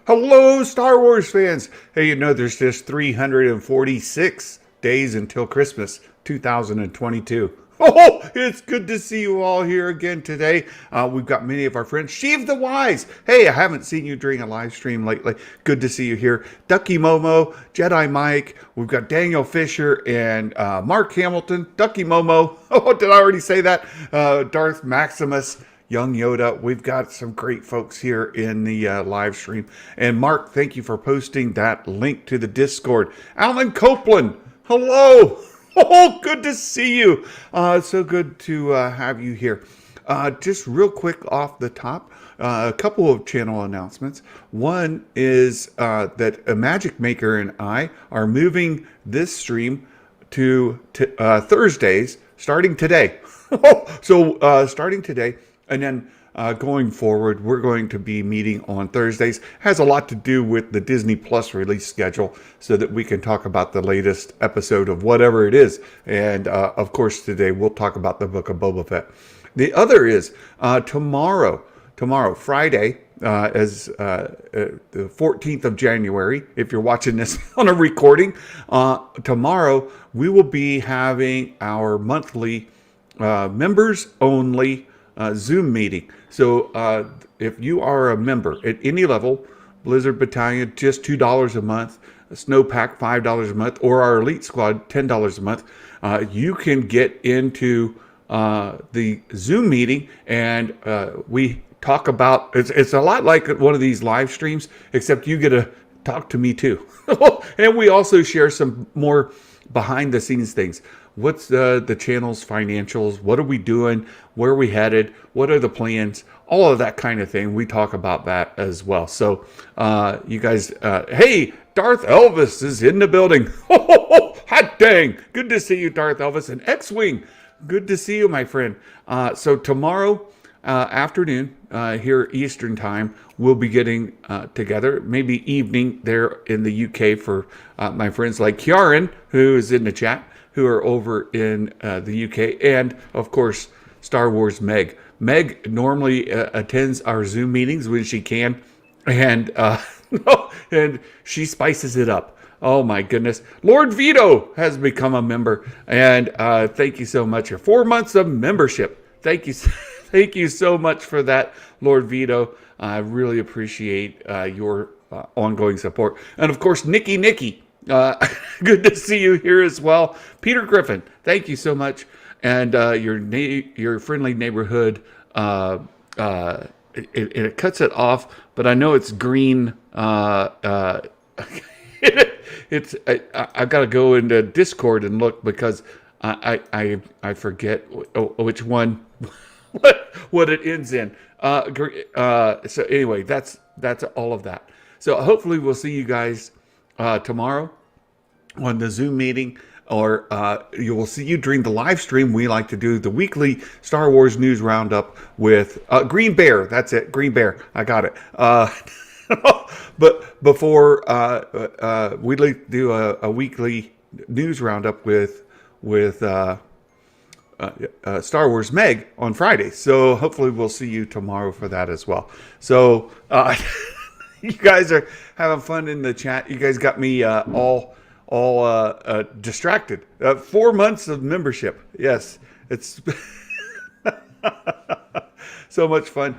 Hello, Star Wars fans. Hey, there's just 346 days until Christmas 2022. Oh, it's good to see you all here again today. We've got many of our friends. Sheev the Wise. Hey, I haven't seen you during a live stream lately. Good to see you here. Ducky Momo, Jedi Mike. We've got Daniel Fisher and Mark Hamilton. Ducky Momo. Oh, did I already say that? Darth Maximus. Young Yoda. We've got some great folks here in the live stream. And Mark, thank you for posting that link to the Discord. Alan Copeland, hello. Oh, good to see you. It's so good to have you here. Just real quick off the top, a couple of channel announcements. One is that a Magic Maker and I are moving this stream to Thursdays starting today. So starting today. And then going forward, we're going to be meeting on Thursdays. Has a lot to do with the Disney Plus release schedule so that we can talk about the latest episode of whatever it is. And of course, today we'll talk about the book of Boba Fett. The other is tomorrow, Friday, as the 14th of January, if you're watching this on a recording, tomorrow we will be having our monthly members only Zoom meeting. So if you are a member at any level, Blizzard Battalion, just $2 a month, Snowpack, $5 a month, or our Elite Squad, $10 a month, you can get into the Zoom meeting and we talk about, it's a lot like one of these live streams, except you get to talk to me too. And we also share some more behind the scenes things. What's the channel's financials? What are we doing? Where are we headed? What are the plans? All of that kind of thing. We talk about that as well. So you guys, hey, Darth Elvis is in the building. Hot dang. Good to see you, Darth Elvis. And X-Wing, good to see you, my friend. So tomorrow afternoon, here Eastern time, we'll be getting together, maybe evening there in the UK for my friends like Kieran, who is in the chat, who are over in the UK, and of course, Star Wars Meg. Meg normally attends our Zoom meetings when she can, and and she spices it up. Oh my goodness. Lord Vito has become a member, and thank you so much. 4 months of membership. Thank you. Thank you so much for that, Lord Vito. I really appreciate your ongoing support. And of course, Nikki. Good to see you here as well. Peter Griffin, thank you so much. And your friendly neighborhood, it cuts it off, but I know it's green. I've got to go into Discord and look because I forget which one, what it ends in. So anyway, that's all of that. So hopefully we'll see you guys tomorrow on the Zoom meeting, or you will see you during the live stream. We like to do the weekly Star Wars news roundup with Green Bear. That's it, Green Bear. I got it. But before we do a weekly news roundup with Star Wars Meg on Friday. So hopefully we'll see you tomorrow for that as well. So you guys are having fun in the chat. You guys got me all distracted. 4 months of membership. Yes, it's so much fun.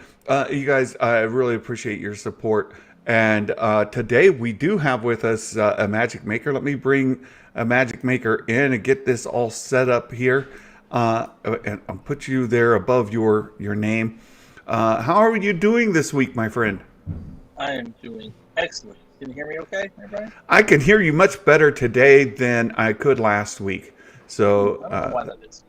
You guys, I really appreciate your support. And today we do have with us a Magic Maker. Let me bring a Magic Maker in and get this all set up here. And I'll put you there above your name. How are you doing this week, my friend? I am doing excellent. Can you hear me okay, everybody? I can hear you much better today than I could last week. So I don't know why that is.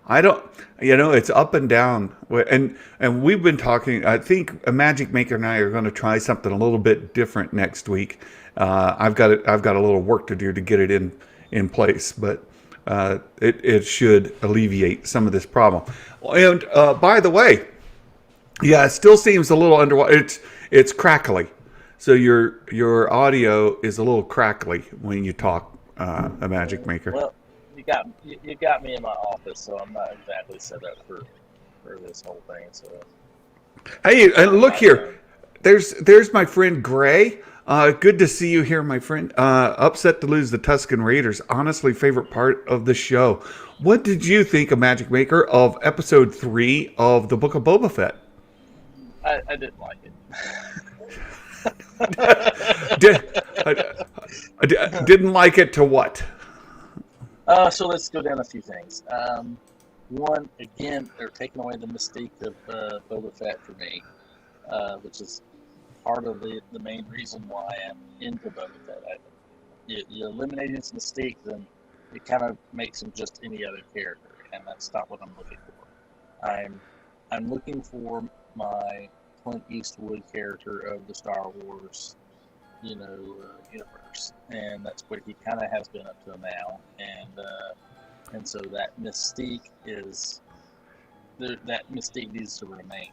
I don't, it's up and down. And we've been talking, I think a Magic Maker and I are going to try something a little bit different next week. I've got a little work to do to get it in place, but it should alleviate some of this problem. And by the way, yeah, it still seems a little underwater. It's crackly. So your audio is a little crackly when you talk, a Magic Maker. Well, you got me in my office, so I'm not exactly set up for this whole thing. So hey, and look here, there's my friend Gray. Good to see you here, my friend. Upset to lose the Tusken Raiders. Honestly, favorite part of the show. What did you think of Magic Maker of episode 3 of the Book of Boba Fett? I didn't like it. Didn't like it to what? So let's go down a few things. One, again, they're taking away the mystique of Boba Fett for me, which is part of the main reason why I'm into Boba Fett. You eliminate his mystique, then it kind of makes him just any other character, and that's not what I'm looking for. I'm looking for my Clint Eastwood character of the Star Wars, universe, and that's what he kind of has been up to now, and so that mystique needs to remain.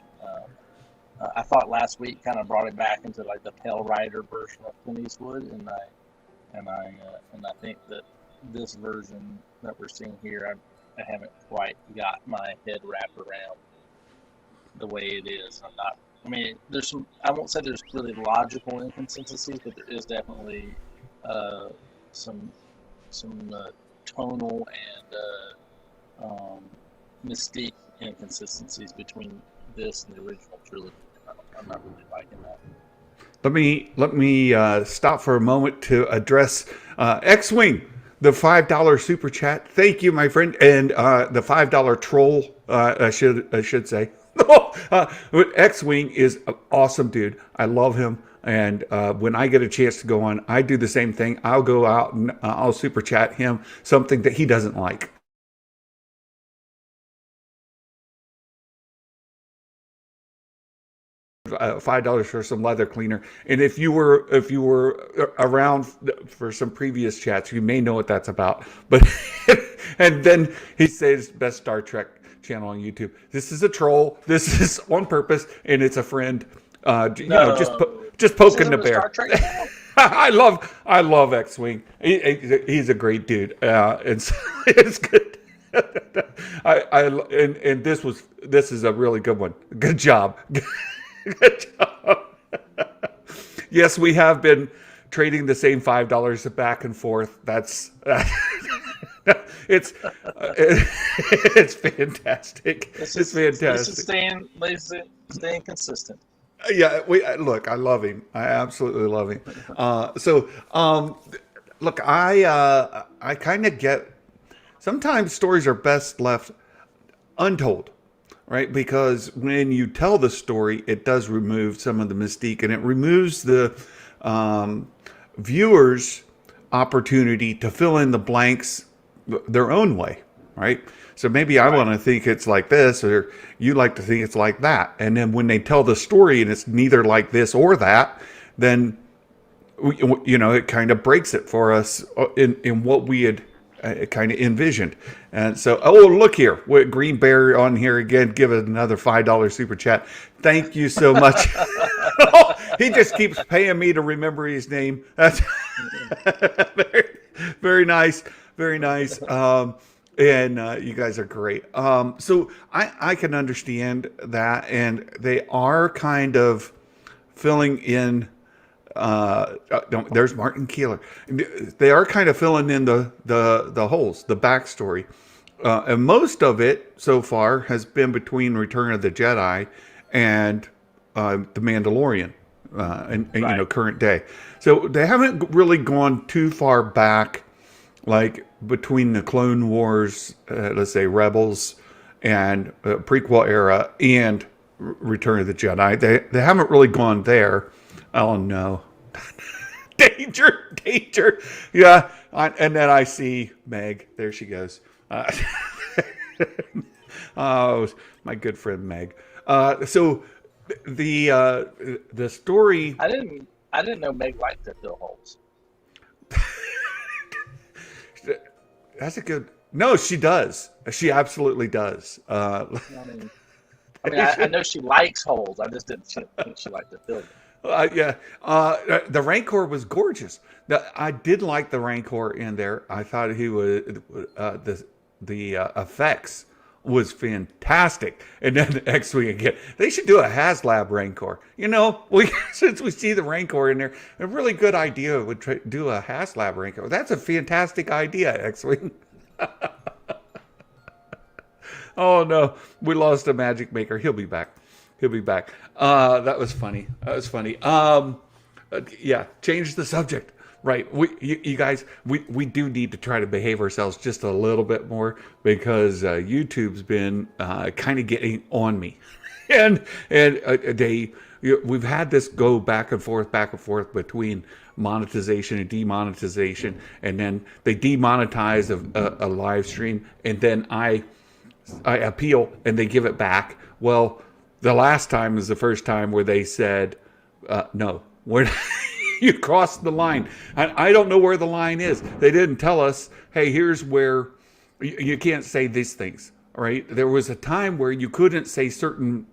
I thought last week kind of brought it back into like the Pale Rider version of Clint Eastwood, and I think that this version that we're seeing here, I haven't quite got my head wrapped around the way it is. There's some. I won't say there's really logical inconsistencies, but there is definitely some tonal and mystique inconsistencies between this and the original trilogy. I'm not really liking that. Let me stop for a moment to address X-Wing, the $5 super chat. Thank you, my friend, and the $5 troll. I should say. X-Wing is an awesome dude. I love him, and when I get a chance to go on, I do the same thing. I'll go out and I'll super chat him something that he doesn't like. $5 for some leather cleaner, and if you were around for some previous chats, you may know what that's about. But and then he says best Star Trek channel on YouTube. This is a troll. This is on purpose, and it's a friend. Just poking the bear. I love X-Wing. He's a great dude. It's good. And this is a really good one. Good job. Good job. Yes, we have been trading the same $5 back and forth. That's it's fantastic. It's fantastic. Staying consistent. Yeah, I love him. I absolutely love him. Look, I kind of get. Sometimes stories are best left untold, right? Because when you tell the story, it does remove some of the mystique, and it removes the viewers' opportunity to fill in the blanks their own way, right? So maybe I want to think it's like this, or you like to think it's like that. And then when they tell the story and it's neither like this or that, then it kind of breaks it for us in what we had kind of envisioned. And so, look here, Green Bear on here again, give it another $5 super chat. Thank you so much. He just keeps paying me to remember his name. That's very, very nice. Very nice. And you guys are great. So I can understand that. And they are kind of filling in. There's Martin Keeler. They are kind of filling in the holes, the backstory. And most of it so far has been between Return of the Jedi and The Mandalorian and current day. So they haven't really gone too far back, like between the Clone Wars, let's say Rebels, and prequel era and Return of the Jedi. They haven't really gone there. Oh no. Danger. Yeah. And then I see Meg. There she goes. Oh, my good friend Meg. So the story. I didn't know Meg liked to fill holes. That's a good. No, she does. She absolutely does. I know she likes holes. I just didn't think she liked to fill them. Yeah. The Rancor was gorgeous. I did like the Rancor in there. I thought he was the effects was fantastic. And then the X-Wing again. They should do a HasLab Rancor. Since we see the Rancor in there, a really good idea would do a HasLab Rancor. That's a fantastic idea, X-Wing. Oh no, we lost a Magic Maker. He'll be back. That was funny. Yeah, change the subject. Right, you guys, we do need to try to behave ourselves just a little bit more, because YouTube's been kind of getting on me, and we've had this go back and forth between monetization and demonetization, and then they demonetize a live stream, and then I appeal and they give it back. Well, the last time is the first time where they said, no, we're not. You crossed the line. I don't know where the line is. They didn't tell us, hey, here's where you can't say these things. All right. There was a time where you couldn't say certain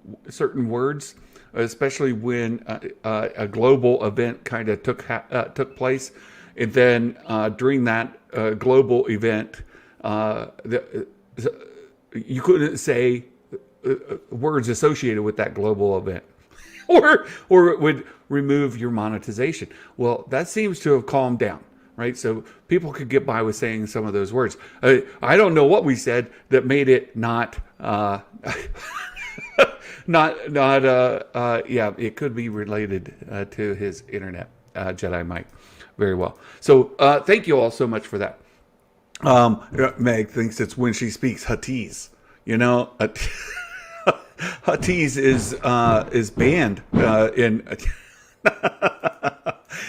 words, especially when a global event kind of took place. And then during that global event, you couldn't say words associated with that global event. Or it would remove your monetization. Well, that seems to have calmed down, right? So people could get by with saying some of those words. I don't know what we said that made it not, yeah, it could be related to his internet, Jedi Mike. Very well. So thank you all so much for that. Meg thinks it's when she speaks Huttese. Huttese is banned in.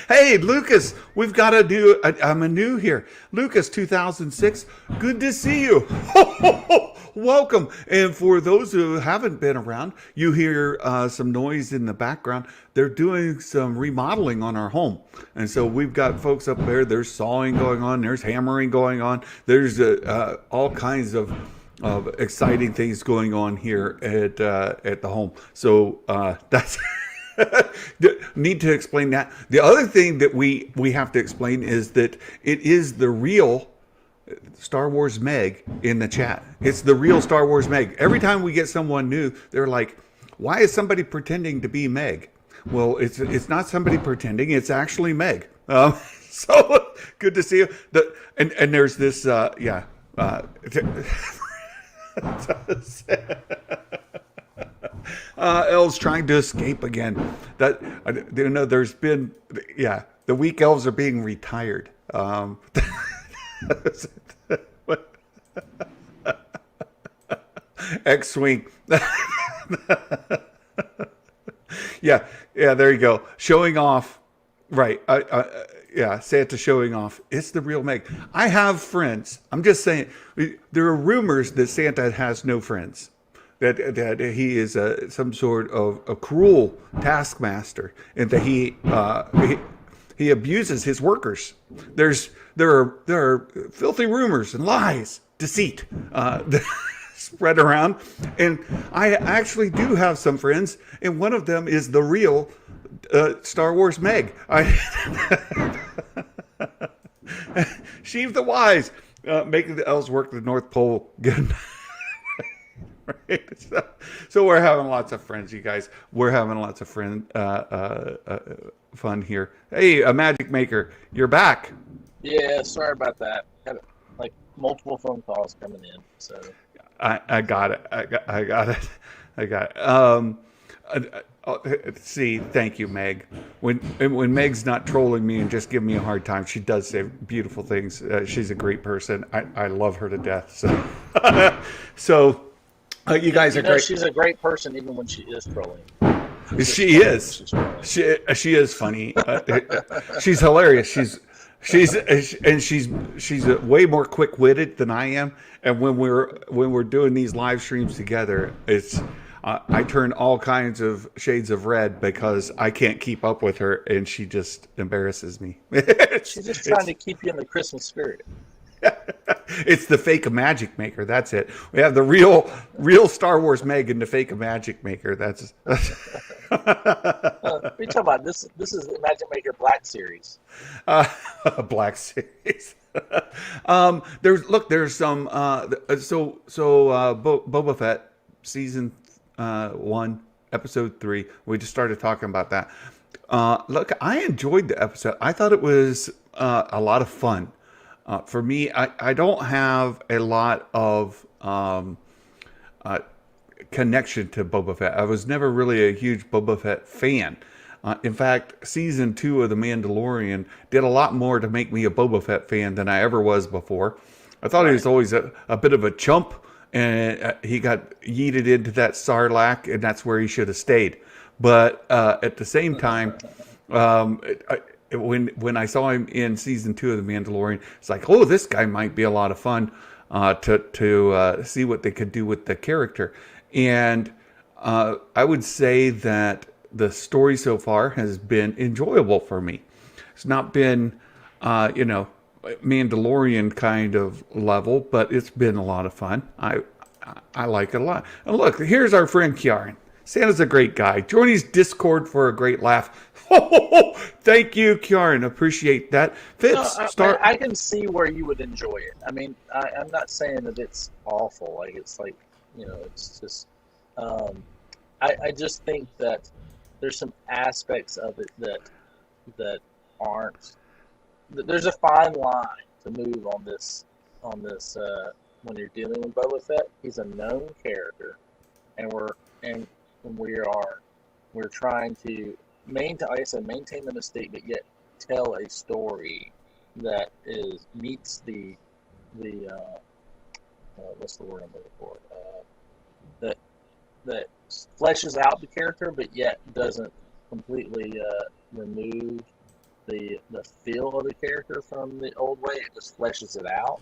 Hey, Lucas, we've got a new. I'm a new here. Lucas 2006. Good to see you. Welcome. And for those who haven't been around, you hear some noise in the background. They're doing some remodeling on our home. And so we've got folks up there. There's sawing going on. There's hammering going on. There's all kinds of exciting things going on here at the home. So that's need to explain that. The other thing that we have to explain is that it is the real Star Wars Meg in the chat. It's the real Star Wars Meg. Every time we get someone new, they're like, why is somebody pretending to be Meg? Well, it's not somebody pretending. It's actually Meg. So good to see you. And there's this, elves trying to escape again. There's been, the weak elves are being retired. X-Wing. Yeah, there you go. Showing off. Right. Santa showing off. It's the real Meg. I have friends. I'm just saying, there are rumors that Santa has no friends. That he is some sort of a cruel taskmaster, and that he abuses his workers. There are filthy rumors and lies, deceit spread around, and I actually do have some friends, and one of them is the real Star Wars Meg. Sheev the Wise, making the elves work the North Pole. Good. Right? So we're having lots of friends, you guys. We're having lots of fun here. Hey, a Magic Maker, you're back. Yeah, sorry about that. Had multiple phone calls coming in. So I got it. I got it. See, thank you, Meg. When Meg's not trolling me and just giving me a hard time, she does say beautiful things. She's a great person. I love her to death. So, you guys are great. She's a great person even when she is trolling. She is. She is funny. She's hilarious. She's way more quick-witted than I am. And when we're doing these live streams together, it's I turn all kinds of shades of red because I can't keep up with her, and she just embarrasses me. She's just trying to keep you in the Christmas spirit. It's the fake Magic Maker. That's it. We have the real Star Wars Meg and the fake Magic Maker. That's What are you talking about? This is the Magic Maker Black Series. uh, Black Series. There's some Boba Fett season 1 episode 3. We just started talking about that. Look, I enjoyed the episode. I thought it was a lot of fun. For me, I don't have a lot of uh, connection to Boba Fett. I was never really a huge Boba Fett fan. In fact, season 2 of The Mandalorian did a lot more to make me a Boba Fett fan than I ever was before. I thought he was always a bit of a chump, and he got yeeted into that Sarlacc, and that's where he should have stayed. But at the same time, when I saw him in season 2 of The Mandalorian, it's like, oh, this guy might be a lot of fun to see what they could do with the character. And I would say that the story so far has been enjoyable for me. It's not been, Mandalorian kind of level, but it's been a lot of fun. I like it a lot. And look, here's our friend Kieran. Santa's a great guy. Join his Discord for a great laugh. Thank you, Kieran. Appreciate that. Fitz, start. I can see where you would enjoy it. I mean, I'm not saying that it's awful. Like it's like, it's just. I just think that there's some aspects of it that aren't. There's a fine line to move on this when you're dealing with Boba Fett. He's a known character, and we're trying to maintain, like I said, maintain the mystique, but yet tell a story that meets the what's the word I'm looking for? That fleshes out the character, but yet doesn't completely remove the feel of the character from the old way. It just fleshes it out,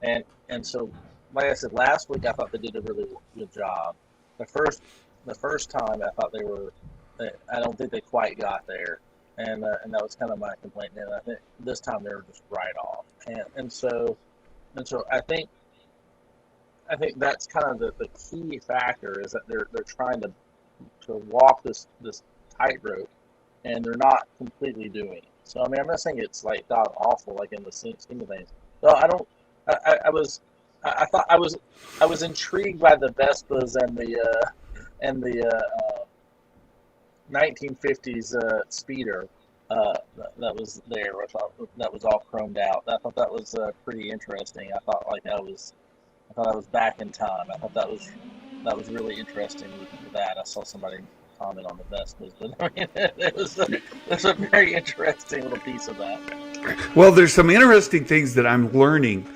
and so, like I said last week, I thought they did a really good job. The first time, I thought I don't think they quite got there, and that was kind of my complaint. And I think this time they were just right off, and so I think that's kind of the key factor is that they're trying to walk this tightrope, and they're not completely doing it. So I mean, I'm not saying it's like god awful, like in the scheme of things. So I don't. I thought I was intrigued by the Vespas and the 1950s speeder that was there. I thought that was all chromed out. I thought that was pretty interesting. I thought I was back in time. I thought that was really interesting with that. I saw somebody comment on the Vespas, but I mean, there's a very interesting little piece of that. Well, there's some interesting things that I'm learning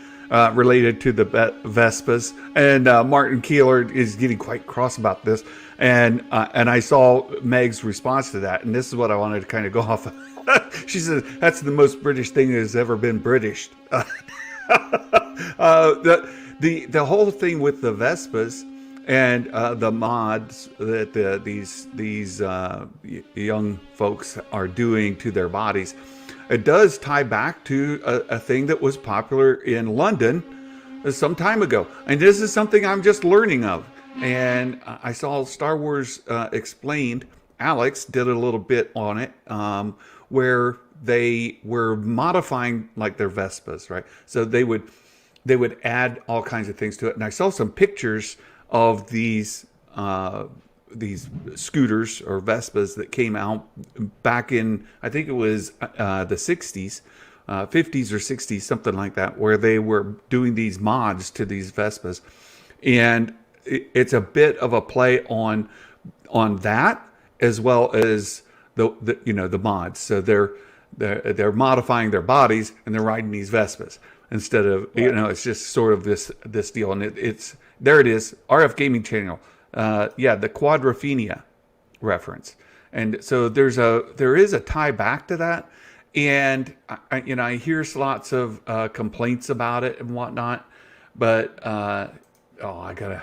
related to the Vespas, and Martin Keeler is getting quite cross about this, and I saw Meg's response to that, and this is what I wanted to kind of go off of. She says that's the most British thing that has ever been British. The whole thing with the Vespas and the mods that these young folks are doing to their bodies, it does tie back to a thing that was popular in London some time ago. And this is something I'm just learning of. And I saw Star Wars Explained. Alex did a little bit on it, where they were modifying like their Vespas, right? So they would add all kinds of things to it. And I saw some pictures of these scooters or Vespas that came out back in, I think it was the 60s, 50s or 60s, something like that, where they were doing these mods to these Vespas. And it's a bit of a play on that, as well as the mods. So they're modifying their bodies and they're riding these Vespas instead of, it's just sort of this deal. And it's there it is, RF Gaming Channel. The Quadrophenia reference. And so there is a tie back to that. And I hear lots of complaints about it and whatnot, but I got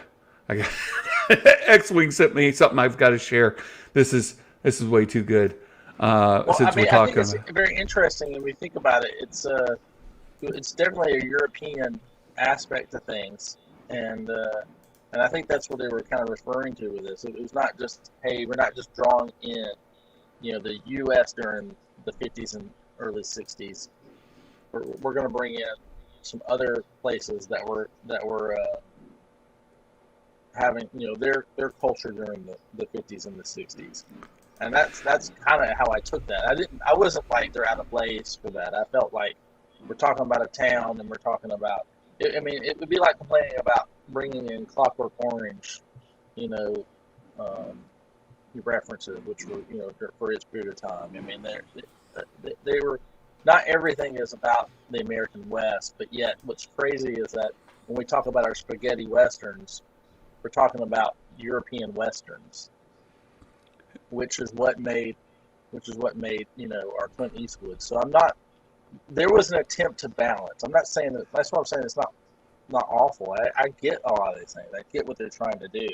X-Wing sent me something I've got to share. This is way too good. I think it's very interesting when we think about it. It's definitely a European aspect to things, and And I think that's what they were kind of referring to with this. It was not just, hey, we're not just drawing in, the U.S. during the 50s and early 60s. We're going to bring in some other places that were having, their culture during the 50s and the 60s. And that's kind of how I took that. I wasn't like they're out of place for that. I felt like we're talking about a town, and we're talking about, it would be like complaining about bringing in Clockwork Orange, references, which were, for its period of time. I mean, they were, not everything is about the American West, but yet what's crazy is that when we talk about our spaghetti westerns, we're talking about European westerns, which is what made, our Clint Eastwood. So there was an attempt to balance. I'm not saying that, that's what I'm saying, it's not awful. I get a lot of these things. I get what they're trying to do.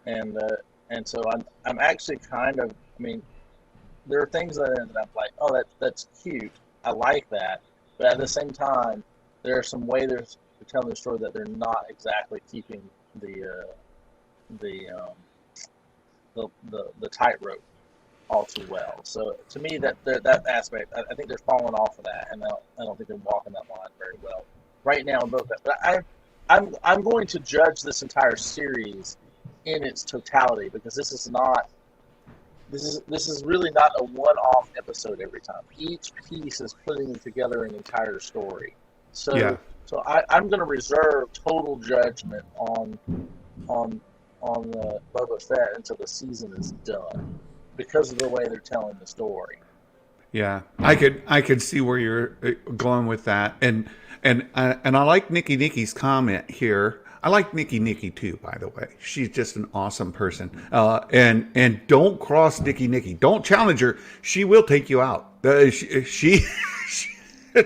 And so I'm actually kind of, there are things that I'm like, oh, that's cute. I like that. But at the same time, there are some ways they're telling the story that they're not exactly keeping the tightrope all too well. So to me, that aspect, I think they're falling off of that, and I don't think they're walking that line very well right now in both. But I'm going to judge this entire series in its totality, because this is really not a one-off episode every time. Each piece is putting together an entire story. So Yeah. So I'm going to reserve total judgment on Boba Fett until the season is done, because of the way they're telling the story. Yeah, I could see where you're going with that, and I like Nikki's comment here. I like Nikki too, by the way. She's just an awesome person. And don't cross Nikki. Don't challenge her. She will take you out.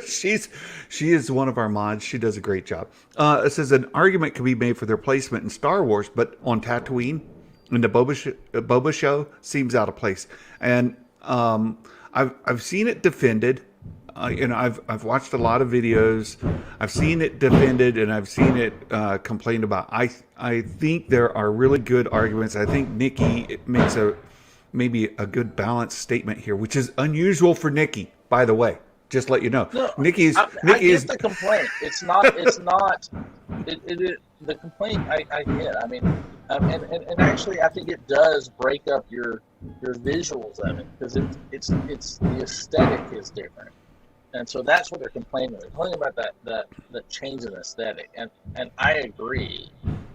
She is one of our mods. She does a great job. It says an argument can be made for their placement in Star Wars, but on Tatooine, in the Boba show, seems out of place. And I've seen it defended. I've watched a lot of videos. I've seen it defended, and I've seen it complained about. I think there are really good arguments. I think Nikki makes maybe a good balanced statement here, which is unusual for Nikki, by the way. Just let you know. No, Nikki is the complaint. It's not. The complaint I get. And actually, I think it does break up your visuals of it, because it's the aesthetic is different, and so that's what they're complaining. They're complaining about that change in aesthetic, and I agree,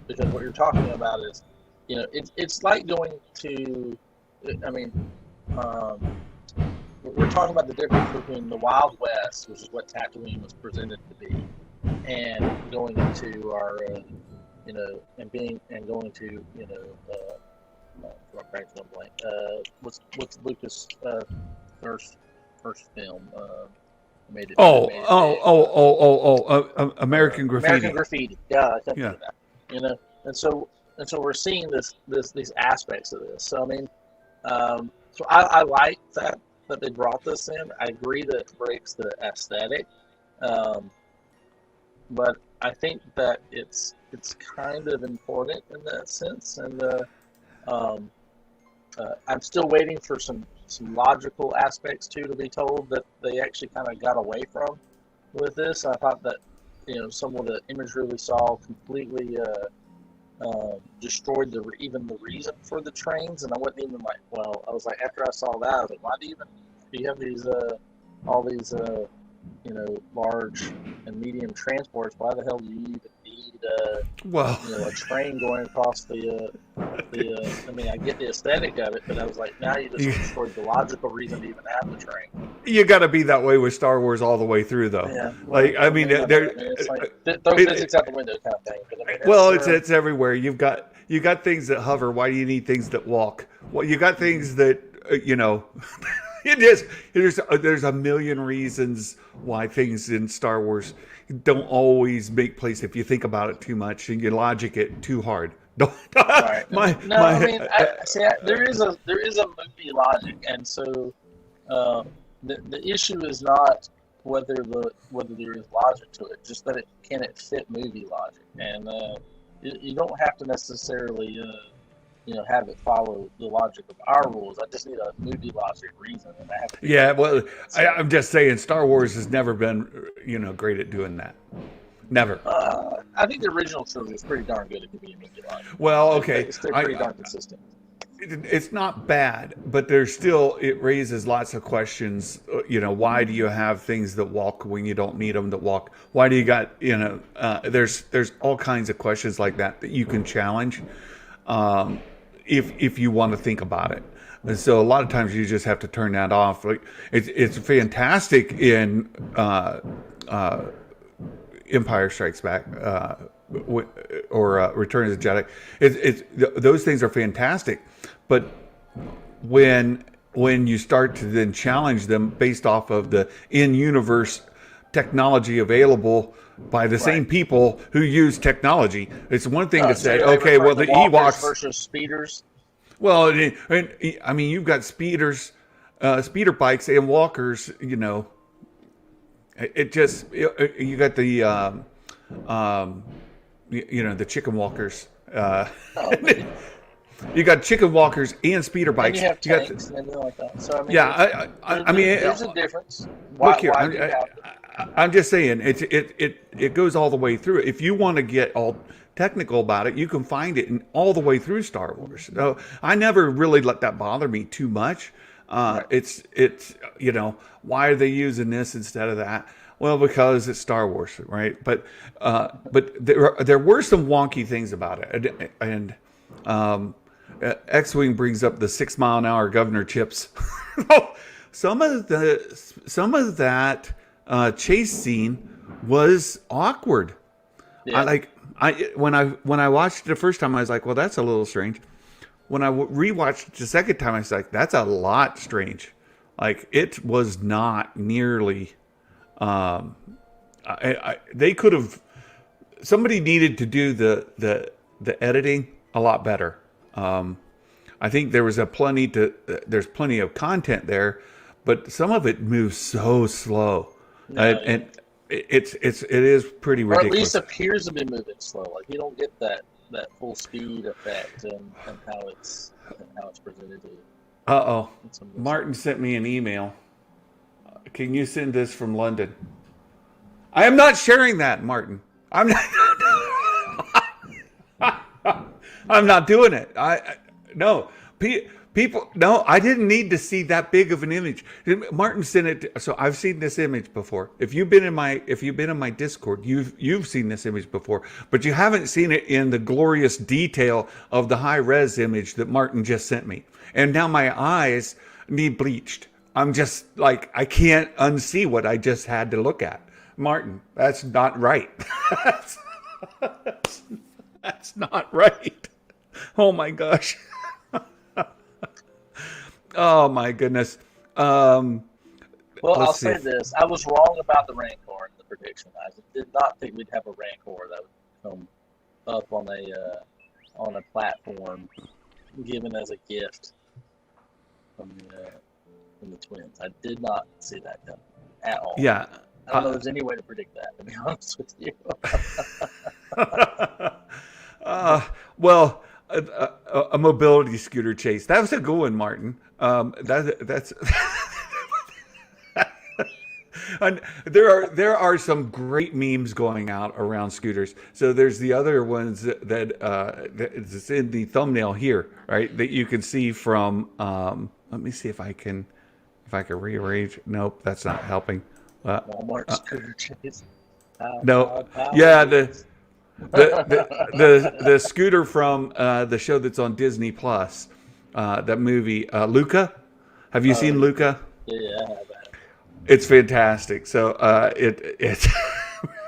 because what you're talking about is, it's like going to, we're talking about the difference between the Wild West, which is what Tatooine was presented to be, and going into our, going to, what's Lucas' first film made it? American Graffiti. American Graffiti. Yeah, I think of that. And so we're seeing these aspects of this. So so I like that they brought this in. I agree that it breaks the aesthetic, but I think that it's kind of important in that sense. And I'm still waiting for some logical aspects too to be told that they actually kind of got away from with this. I thought that some of the imagery we saw completely destroyed even the reason for the trains, and I wasn't even like, well, I was like, after I saw that, I was like, why do you have these all these large and medium transports? Why the hell do you even need a train going across the I get the aesthetic of it, but I was like, now you just destroyed the logical reason to even have the train. You got to be that way with Star Wars all the way through, though. Yeah, it's like throw physics out the window kind of thing. But, it's everywhere. You got things that hover. Why do you need things that walk? Well, you got things that there's a million reasons why things in Star Wars don't always make place if you think about it too much and you logic it too hard. Right. There is a movie logic, and so the issue is not whether there is logic to it, just that can it fit movie logic. And You don't have to necessarily, have it follow the logic of our rules. I just need a movie logic reason, and I have to Yeah, well, so, I'm just saying, Star Wars has never been, great at doing that. Never. I think the original trilogy is pretty darn good at giving you movie logic. Well, okay, They're pretty darn consistent. it's not bad, but it raises lots of questions. Why do you have things that walk when you don't need them that walk? Why do you got, there's all kinds of questions like that you can challenge, if you want to think about it. And so a lot of times you just have to turn that off. Like it's fantastic in Empire Strikes Back, or Return of the Jedi. Those things are fantastic, but when you start to then challenge them based off of the in-universe technology available by the same people who use technology, it's one thing to say, okay, well, the Ewoks versus speeders. Well, I mean, you've got speeder bikes and walkers. It just you got the the chicken walkers. You got chicken walkers and speeder bikes. And you have tanks and everything like that. So I mean, there's a difference. Look here, I'm just saying it goes all the way through. If you want to get all technical about it, you can find it in all the way through Star Wars. So I never really let that bother me too much. It's why are they using this instead of that? Well, because it's Star Wars, right? But there were some wonky things about it, and X-wing brings up the 6 mile an hour governor chips. some of that chase scene was awkward. Yeah. When I watched it the first time, I was like, well, that's a little strange. When I rewatched it the second time, I was like, that's a lot strange. Like, it was not nearly. They could have. Somebody needed to do the editing a lot better. I think there's plenty of content there, but some of it moves so slow, and it is pretty ridiculous. Or at least appears to be moving slow. Like you don't get that full speed effect and how it's presented to you. Uh-oh. Martin sent me an email. Can you send this from London? I am not sharing that, Martin. I'm not doing it. People, no, I didn't need to see that big of an image. Martin sent it. So I've seen this image before. If you've been in my Discord, you've seen this image before, but you haven't seen it in the glorious detail of the high res image that Martin just sent me. And now my eyes need bleached. I'm just like, I can't unsee what I just had to look at. Martin, that's not right. That's not right. Oh my gosh. Oh my goodness. Well, I'll say this. I was wrong about the Rancor in the prediction. I did not think we'd have a Rancor that would come up on a platform given as a gift from the twins. I did not see that coming at all. Yeah. I don't know if there's any way to predict that, to be honest with you. Well, a mobility scooter chase. That was a good one, Martin. That's and there are some great memes going out around scooters. So there's the other ones that's in the thumbnail here, right? That you can see from. Let me see if I can rearrange. Nope, that's not helping. Walmart scooter chase. No, yeah, the scooter from the show that's on Disney Plus, that movie Luca. Have you seen Luca? Yeah, I have that. It's fantastic. So it's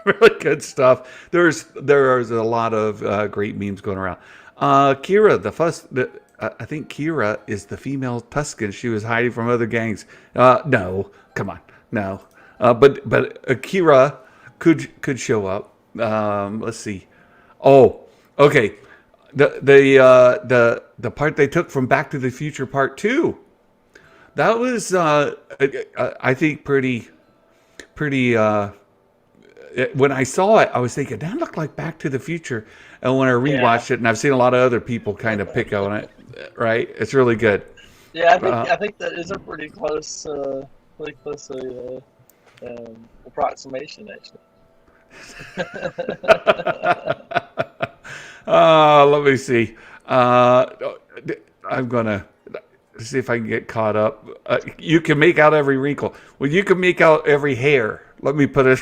really good stuff. There's a lot of great memes going around. Kira, I think Kira is the female Tusken. She was hiding from other gangs. No, come on, no. But Kira could show up. Let's see. Oh, okay. The part they took from Back to the Future Part 2. That was I think pretty when I saw it, I was thinking that looked like Back to the Future, and when I Yeah. rewatched it, and I've seen a lot of other people kind of pick on it, right? It's really good. Yeah, Uh, I think that is a pretty close approximation actually. let me see. Uh, I'm gonna see if I can get caught up. You can make out every wrinkle. Well, you can make out every hair. Let me put it.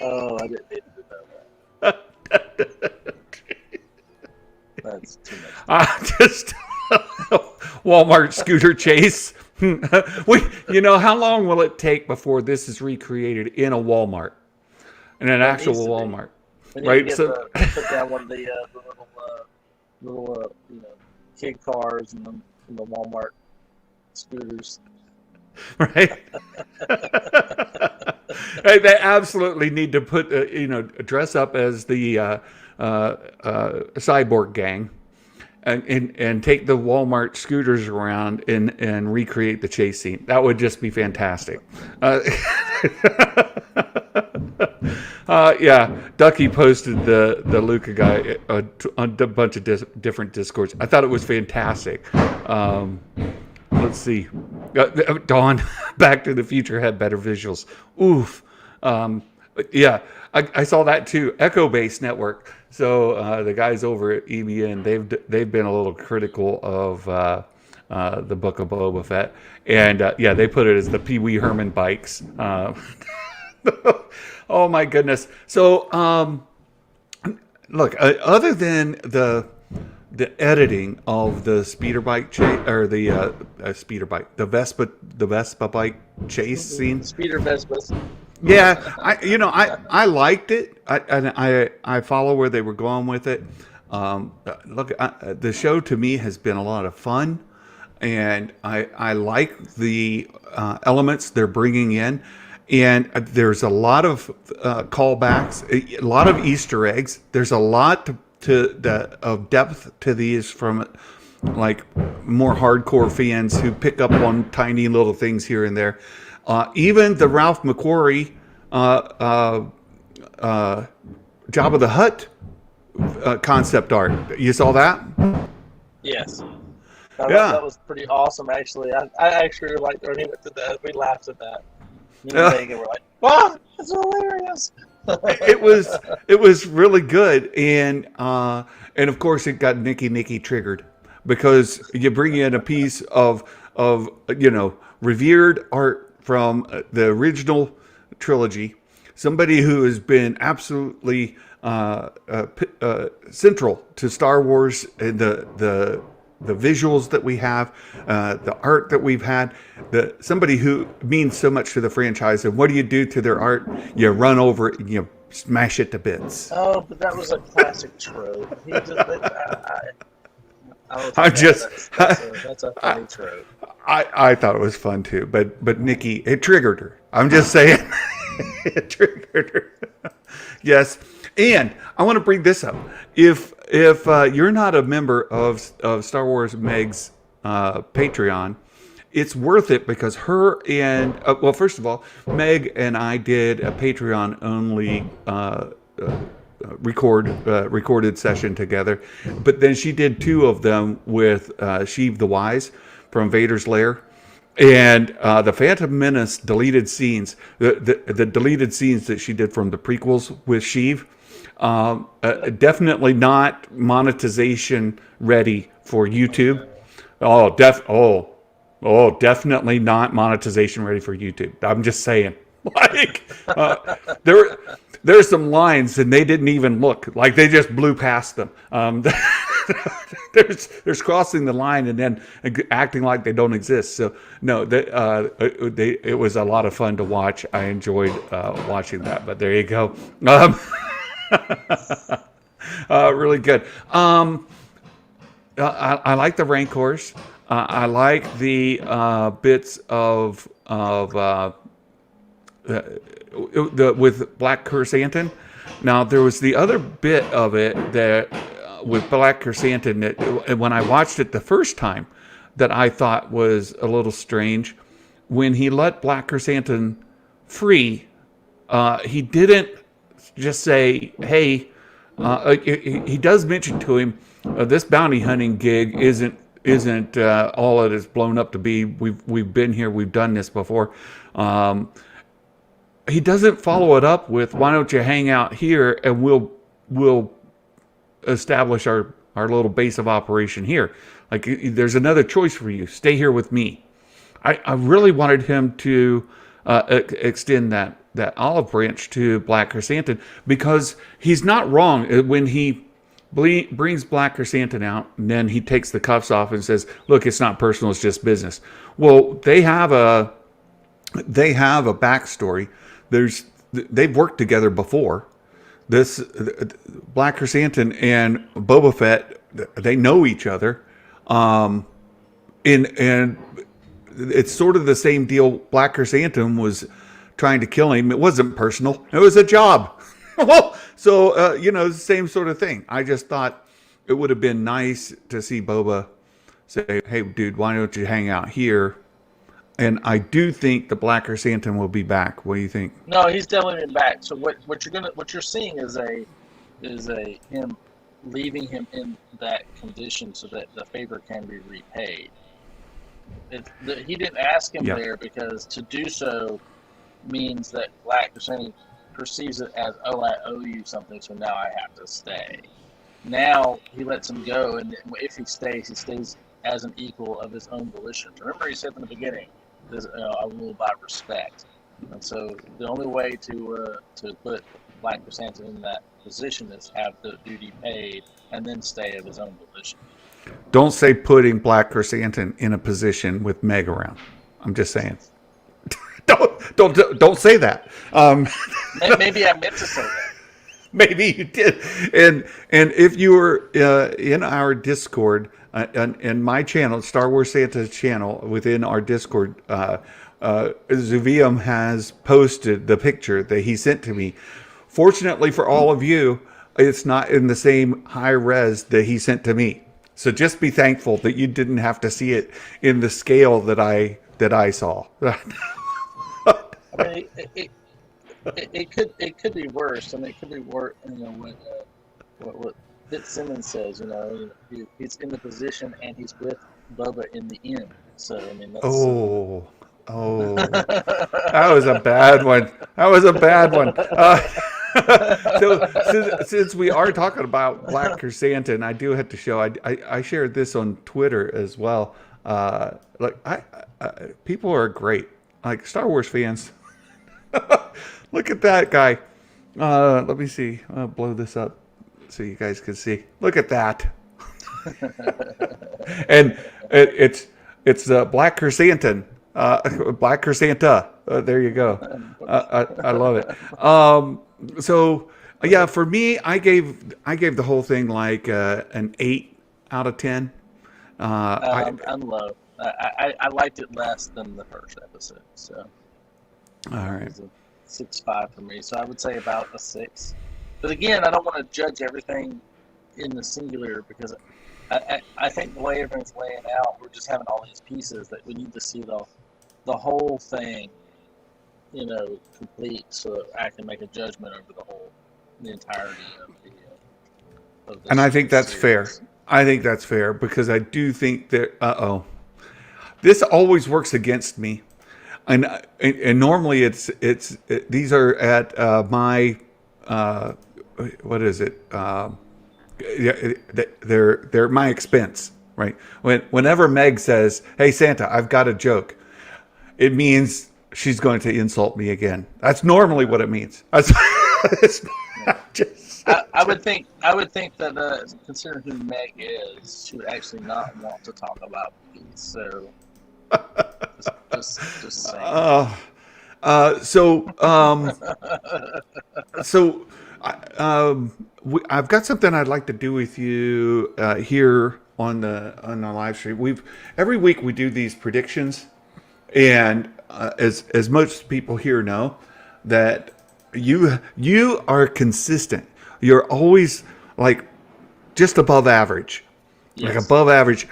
Oh, I didn't know that. That's too much. Just Walmart scooter chase. How long will it take before this is recreated in a Walmart, in an It needs actual to be. Walmart, We need to right? get So, put down one of the little kid cars and the Walmart scooters. right? Hey, they absolutely need to put, dress up as the cyborg gang, and take the Walmart scooters around and recreate the chase scene. That would just be fantastic. Uh, yeah, Ducky posted the Luca guy on a bunch of different discords. I thought it was fantastic. Let's see. Dawn, Back to the Future had better visuals. Oof. Yeah, I saw that too. Echo Base Network. So the guys over at EBN, they've been a little critical of the Book of Boba Fett, and yeah, they put it as the Pee Wee Herman bikes. Oh my goodness. So look, other than the editing of the speeder bike chase, or the speeder bike, the Vespa bike chase scene. Speeder Vespas. Yeah, I liked it. I follow where they were going with it. Look, the show to me has been a lot of fun, and I like the elements they're bringing in. And there's a lot of callbacks, a lot of Easter eggs. There's a lot of depth to these from like more hardcore fans who pick up on tiny little things here and there. Even the Ralph McQuarrie Jabba the Hutt concept art. You saw that? Yes. Yeah. That was pretty awesome, actually. I actually liked when he went to that. We laughed at that. Me and Megan were like, "Wow, that's hilarious!" it was really good, and of course it got Nicky triggered because you bring in a piece of revered art from the original trilogy, somebody who has been absolutely central to Star Wars and the visuals that we have, the art that we've had, somebody who means so much to the franchise. And what do you do to their art? You run over it and you smash it to bits. Oh, but that was a classic trope. He just, that's a funny trope. I thought it was fun too, but Nikki, it triggered her. I'm just saying, it triggered her. Yes, and I want to bring this up. If you're not a member of Star Wars Meg's Patreon, it's worth it because her and well, first of all, Meg and I did a Patreon only recorded session together, but then she did two of them with Sheev the Wise from Vader's Lair. And the Phantom Menace deleted scenes, the deleted scenes that she did from the prequels with Sheev, definitely not monetization ready for YouTube. Definitely not monetization ready for YouTube. I'm just saying. Like, there's some lines and they didn't even look. Like they just blew past them. There's crossing the line and then acting like they don't exist. So no, it was a lot of fun to watch. I enjoyed watching that. But there you go. Really good. I like the Rancors. I like the bits of with Black Chrysanthemum. Now there was the other bit of it that with Black Chrysanthemum that when I watched it the first time that I thought was a little strange when he let Black Chrysanthemum free he didn't just say, "Hey." He does mention to him, this bounty hunting gig isn't all it is blown up to be. We've been here. We've done this before. He doesn't follow it up with, "Why don't you hang out here and we'll establish our little base of operation here. Like, there's another choice for you. Stay here with me." I really wanted him to extend that olive branch to Black Chrysanthemum, because he's not wrong when he brings Black Chrysanthemum out and then he takes the cuffs off and says, "Look, it's not personal, it's just business." Well, they have a backstory. They've worked together before. This Black Chrysanthemum and Boba Fett, they know each other, and it's sort of the same deal. Black Chrysanthemum was trying to kill him. It wasn't personal. It was a job. So, the same sort of thing. I just thought it would have been nice to see Boba say, "Hey, dude, why don't you hang out here?" And I do think the Black Chrysanthemum will be back. What do you think? No, he's definitely been back. So what you're seeing is him leaving him in that condition so that the favor can be repaid. He didn't ask him there because to do so means that Black Chrysanthemum perceives it as, "Oh, I owe you something, so now I have to stay." Now he lets him go, and if he stays as an equal of his own volition. Remember, he said in the beginning, "I rule by respect," and so the only way to put Black Chrysanthemum in that position is have the duty paid and then stay of his own volition. Don't say putting Black Chrysanthemum in a position with Meg around. I'm just saying. Don't say that. Maybe I meant to say that. Maybe you did. And if you were in our Discord and my channel, Star Wars Santa's channel, within our Discord, Zuvium has posted the picture that he sent to me. Fortunately for all of you, it's not in the same high res that he sent to me. So just be thankful that you didn't have to see it in the scale that I saw. I mean, it could be worse. I mean, it could be worse. What Fitzsimmons says. He's in the position and he's with Boba in the end. So I mean, that's, oh, that was a bad one. So since we are talking about Black Chrysanthemum, I do have to show. I shared this on Twitter as well. People are great. Like Star Wars fans. Look at that guy. Let me see. I'll blow this up so you guys can see. Look at that. And it's Black Chrysanthemum. Black Chrysanthemum. There you go. I love it. So yeah, for me, I gave the whole thing like an 8 out of 10. I'm low. I liked it less than the first episode. So. All right. It's a 6.5 for me, so I would say about a 6. But again, I don't want to judge everything in the singular because I think the way everything's laying out, we're just having all these pieces that we need to see the whole thing, complete, so I can make a judgment over the entirety of the. And I think that's series. fair. I think that's fair because I do think that. This always works against me. And normally these are at my what is it? They're my expense, right? Whenever Meg says, "Hey Santa, I've got a joke," it means she's going to insult me again. That's normally what it means. I would think that considering who Meg is, she would actually not want to talk about these. So. Just saying. I've got something I'd like to do with you here on the live stream. Every week we do these predictions, and as most people here know, that you are consistent. You're always like just above average, Yes. like above average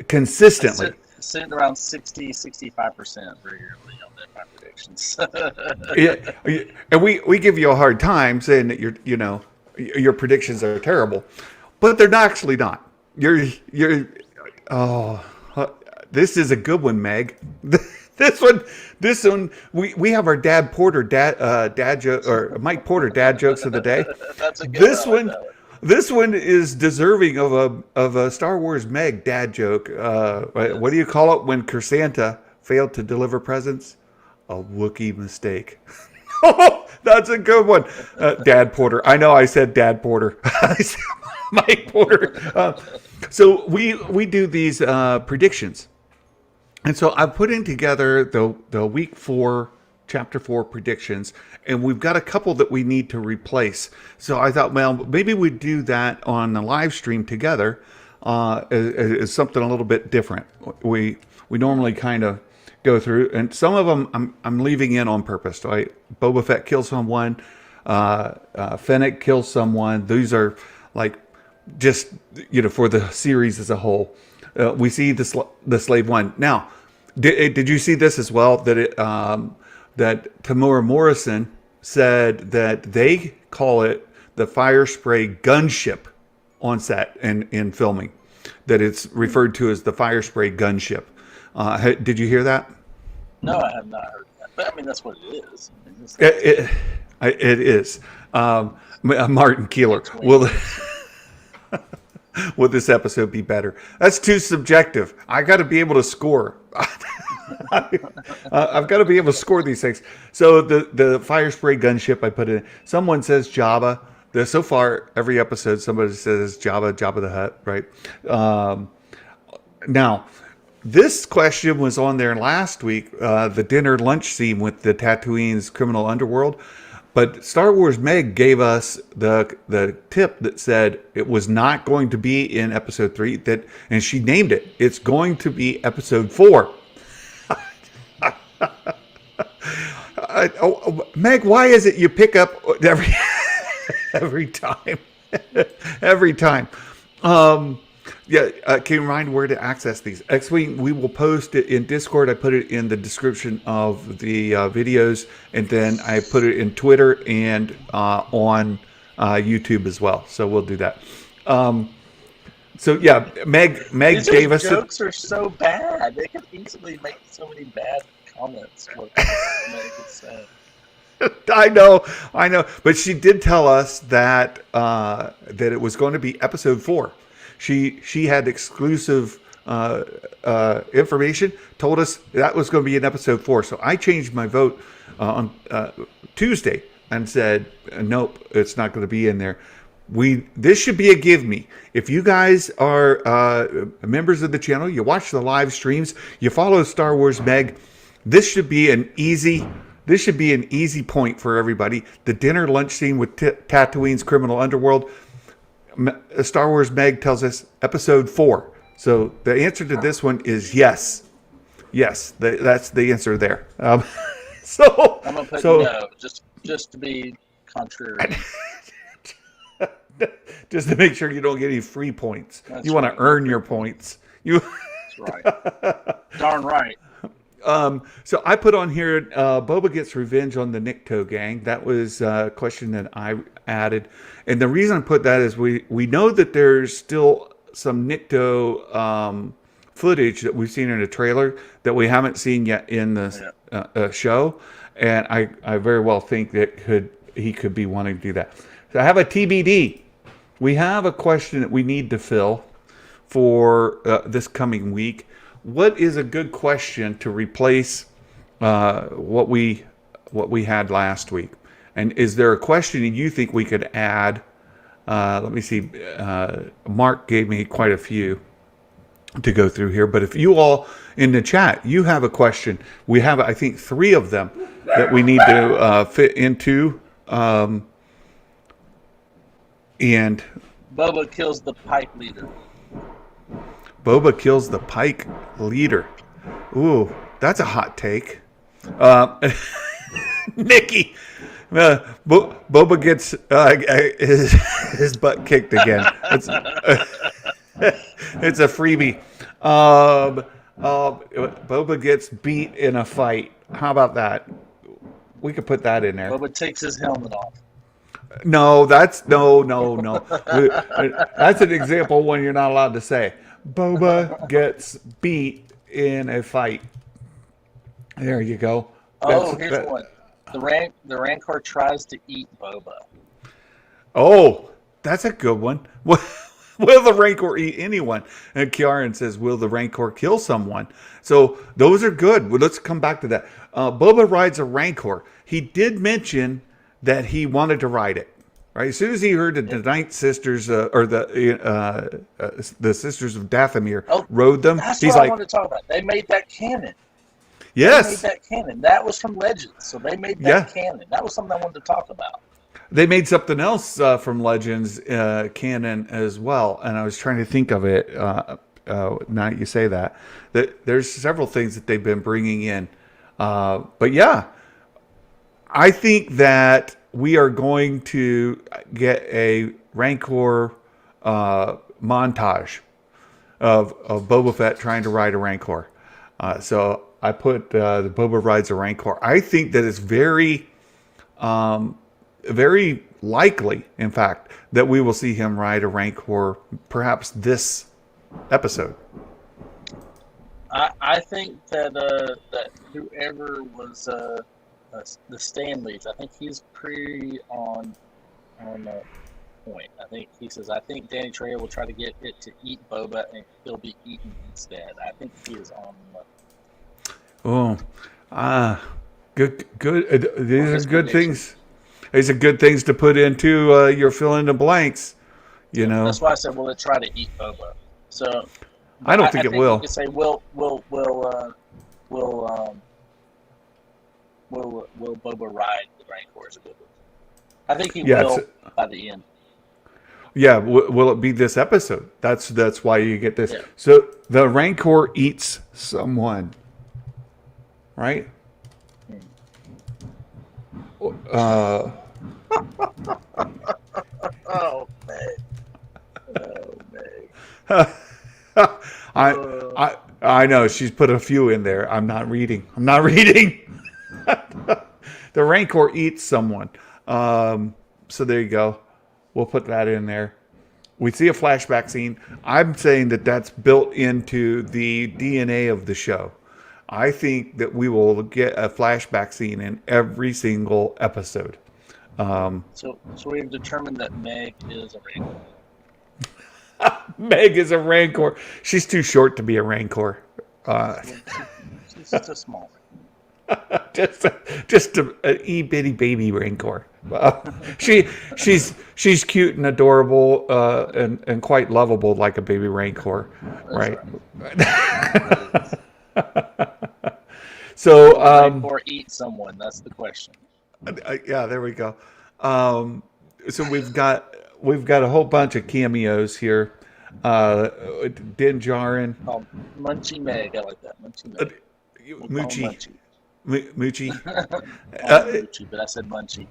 consistently. sitting around 65% regularly on my predictions. Yeah, and we give you a hard time saying that your predictions are terrible, but they're actually not. You're oh, this is a good one, Meg. This one, we have our dad joke, or Mike Porter dad jokes of the day. That's a good This one. one, this one is deserving of a Star Wars Meg dad joke. What do you call it when Santa failed to deliver presents? A Wookiee mistake. Oh, that's a good one. Dad Porter. I know I said Dad Porter. I said Mike Porter. So we do these predictions. And so I put in together the week 4, chapter 4 predictions, and we've got a couple that we need to replace. So I thought, well, maybe we'd do that on the live stream together as something a little bit different. We normally kind of go through, and some of them I'm leaving in on purpose. Right? Boba Fett kills someone, Fennec kills someone. These are like just for the series as a whole. We see the Slave One. Now, did you see this as well? That that Tamura Morrison said that they call it the Fire Spray Gunship on set in filming. That it's referred to as the Fire Spray Gunship. Did you hear that? No, I have not heard that. But I mean, that's what it is. It is. Martin Keeler. Will this episode be better? That's too subjective. I got to be able to score. I've got to be able to score these things. So the Fire Spray Gunship, I put in. Someone says Jabba. So far, every episode, somebody says Jabba the Hutt, right? Now, this question was on there last week, the dinner lunch scene with the Tatooine's criminal underworld. But Star Wars Meg gave us the tip that said it was not going to be in episode 3, and she named it. It's going to be episode 4. Meg, why is it you pick up every time? Every time. Can you remind where to access these? X-Wing, we will post it in Discord. I put it in the description of the videos, and then I put it in Twitter and on YouTube as well. So we'll do that. Meg These gave us jokes are so bad. They could easily make so many bad comments. I know, but she did tell us that it was going to be episode 4. She had exclusive information, told us that was going to be in episode 4. So I changed my vote on Tuesday and said, nope, it's not going to be in there. This should be a give me. If you guys are members of the channel, you watch the live streams, you follow Star Wars Meg, this should be an easy point for everybody. The dinner lunch scene with Tatooine's criminal underworld. Star Wars Meg tells us episode 4. So the answer to this one is yes. Yes, that's the answer there. So I'm gonna put no, just to be contrary. Just to make sure you don't get any free points. You want to earn your points. That's right. Darn right. So I put on here, Boba gets revenge on the Nikto gang. That was a question that I added. And the reason I put that is we know that there's still some Nikto footage that we've seen in a trailer that we haven't seen yet in the show. And I very well think that he could be wanting to do that. So I have a TBD. We have a question that we need to fill for this coming week. What is a good question to replace what we had last week? And is there a question you think we could add? Let me see. Mark gave me quite a few to go through here. But if you all in the chat, you have a question. We have, I think, 3 of them that we need to fit into. And Boba kills the Pike leader. Boba kills the Pike leader. Ooh, that's a hot take. Nikki, Boba gets his butt kicked again. It's a freebie. Boba gets beat in a fight. How about that? We could put that in there. Boba takes his helmet off. No, that's no. That's an example one you're not allowed to say. Boba gets beat in a fight. There you go. Oh, here's one. The Rancor tries to eat Boba. Oh, that's a good one. Will the Rancor eat anyone? And Kiaran says, will the Rancor kill someone? So those are good. Well, let's come back to that. Boba rides a Rancor. He did mention that he wanted to ride it. Right, as soon as he heard that the Night Sisters or the Sisters of Dathomir rode them, that's he's what like, I wanted to talk about. They made that canon. yes, They made that canon. That was from Legends, so they made that canon. That was something I wanted to talk about. They made something else from Legends canon as well, and I was trying to think of it. Now that you say that, there's several things that they've been bringing in, but yeah, I think that we are going to get a Rancor montage of Boba Fett trying to ride a Rancor. So I put the Boba rides a Rancor. I think that it's very likely, in fact, that we will see him ride a Rancor perhaps this episode. I think that whoever was the Stanleys, I think he's pretty on point. I think he says, I think Danny Trejo will try to get it to eat Boba and he'll be eaten instead. I think he is on Good. These are good things. These are good things to put into your fill in the blanks. You know, that's why I said, will it try to eat Boba? So I don't think it will. You could say, will Boba ride the Rancor? Is a good one. I think he will by the end. Yeah, will it be this episode? That's why you get this. Yeah. So the Rancor eats someone, right? Oh man! I know she's put a few in there. I'm not reading. The Rancor eats someone. So there you go. We'll put that in there. We see a flashback scene. I'm saying that that's built into the DNA of the show. I think that we will get a flashback scene in every single episode. So we've determined that Meg is a Rancor. Meg is a Rancor. She's too short to be a Rancor. She's just a small. just an itty bitty baby Rancor. She's cute and adorable and quite lovable like a baby Rancor, right? So or eat someone. That's the question. Yeah, there we go. So we've got a whole bunch of cameos here. Din Djarin. Oh, Munchie Meg. I like that. Munchie Meg. Moochie. Moochie. Moochie, but I said Munchie.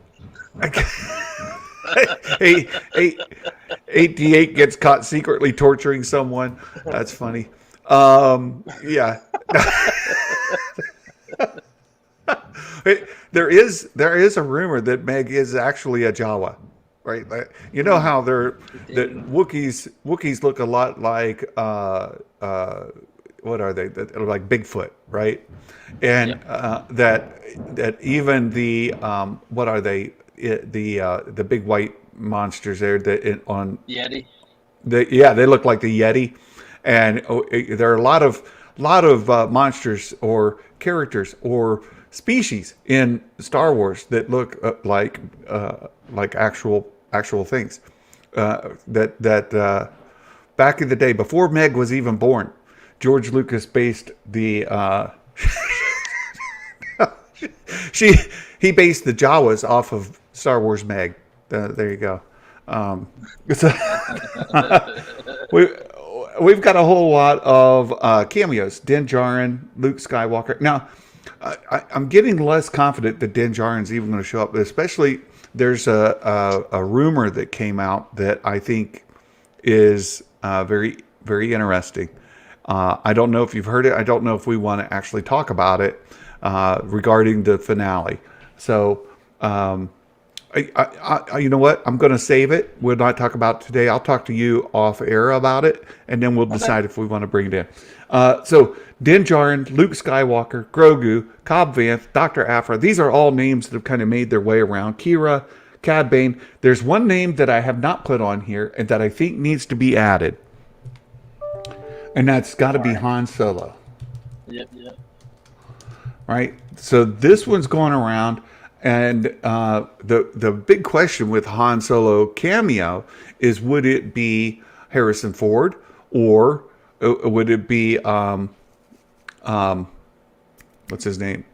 88 gets caught secretly torturing someone. That's funny. Yeah. There is a rumor that Meg is actually a Jawa, right? You know how that Wookiees look a lot like what are they? Like Bigfoot, right? And that even the what are they? The big white monsters there on Yeti. They look like the Yeti, and there are a lot of monsters or characters or species in Star Wars that look like actual things. That back in the day, before Meg was even born, George Lucas based the he based the Jawas off of Star Wars Meg. There you go. We've got a whole lot of cameos. Din Djarin, Luke Skywalker. Now, I'm getting less confident that Din Djarin's even going to show up. Especially, there's a rumor that came out that I think is very, very interesting. I don't know if you've heard it. I don't know if we want to actually talk about it regarding the finale. So, you know what? I'm going to save it. We'll not talk about it today. I'll talk to you off air about it, and then we'll decide if we want to bring it in. So, Din Djarin, Luke Skywalker, Grogu, Cobb Vanth, Dr. Aphra. These are all names that have kind of made their way around. Kira, Cad Bane. There's one name that I have not put on here and that I think needs to be added. And that's got to be Han Solo. Yep. Right? So this one's going around, and the big question with Han Solo cameo is, would it be Harrison Ford, or would it be what's his name?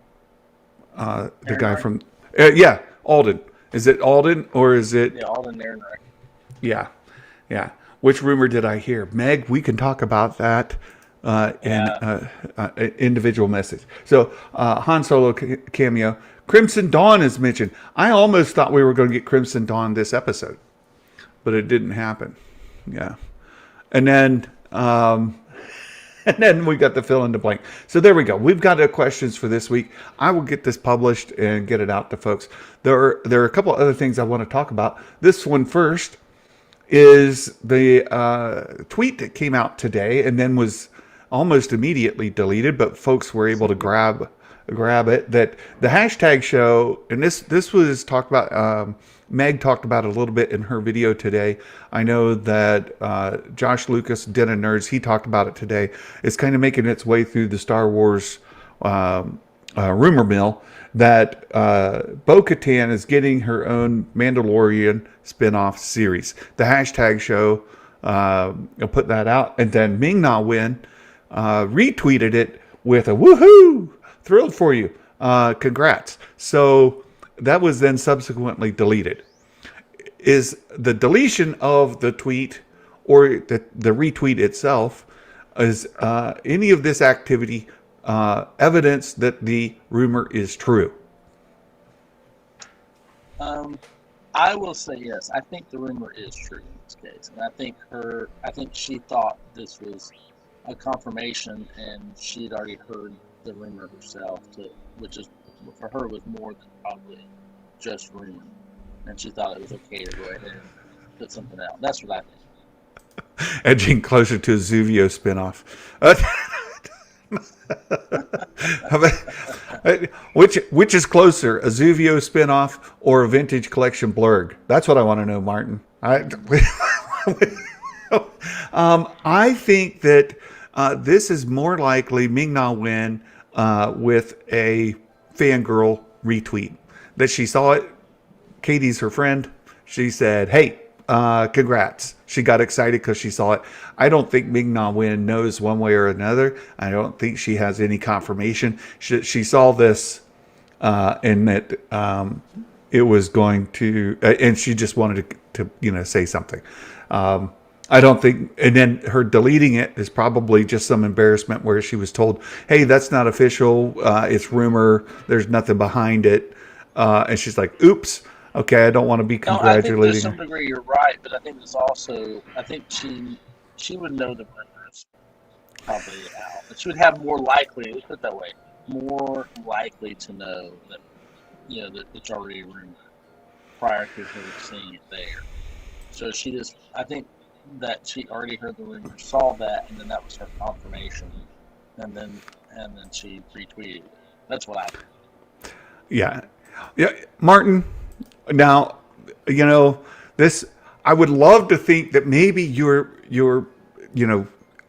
The guy from Alden. Is it Alden, or is it Alden Ehrenreich? Yeah. Which rumor did I hear? Meg, we can talk about that in individual message. So Han Solo cameo. Crimson Dawn is mentioned. I almost thought we were going to get Crimson Dawn this episode, but it didn't happen. Yeah. And then we got the fill in the blank. So there we go. We've got the questions for this week. I will get this published and get it out to folks. There are a couple other things I want to talk about. This one first is the tweet that came out today and then was almost immediately deleted, but folks were able to grab it, that the hashtag show, and this was talked about, Meg talked about it a little bit in her video today. I know that Josh Lucas, Den of Nerds, he talked about it today. It's kind of making its way through the Star Wars rumor mill that Bo-Katan is getting her own Mandalorian spin-off series. The hashtag show put that out, and then Ming-Na Wen retweeted it with a woohoo, thrilled for you, congrats. So that was then subsequently deleted. Is the deletion of the tweet or the retweet itself, is any of this activity evidence that the rumor is true? I will say yes. I think the rumor is true in this case, and I think she thought this was a confirmation, and she'd already heard the rumor herself, which is for her was more than probably just rumor, and she thought it was okay to go ahead and put something out. That's what I think. Edging closer to a Zuvio spinoff. Which is closer, a Zuvio spinoff or a Vintage Collection blurg? That's what I want to know, Martin. I think that this is more likely Ming-Na Wen with a fangirl retweet. That she saw it. Katie's her friend. She said, hey, congrats. She got excited because she saw it. I don't think Ming-Na Wen knows one way or another. I don't think she has any confirmation. She saw this and that it was going to, and she just wanted to say something. I don't think, and then her deleting it is probably just some embarrassment where she was told, hey, that's not official. It's rumor. There's nothing behind it. And she's like, oops. Okay, I don't want to be congratulating. I think to some degree you're right, but I think it's also, I think she would know the rumors probably out. But she would have more likely, let's put it that way, more likely to know that, that it's already a rumor prior to her seeing it there. So I think that she already heard the rumor, saw that, and then that was her confirmation, and then she retweeted it. That's what I think. Yeah, Martin. Now, this. I would love to think that maybe you're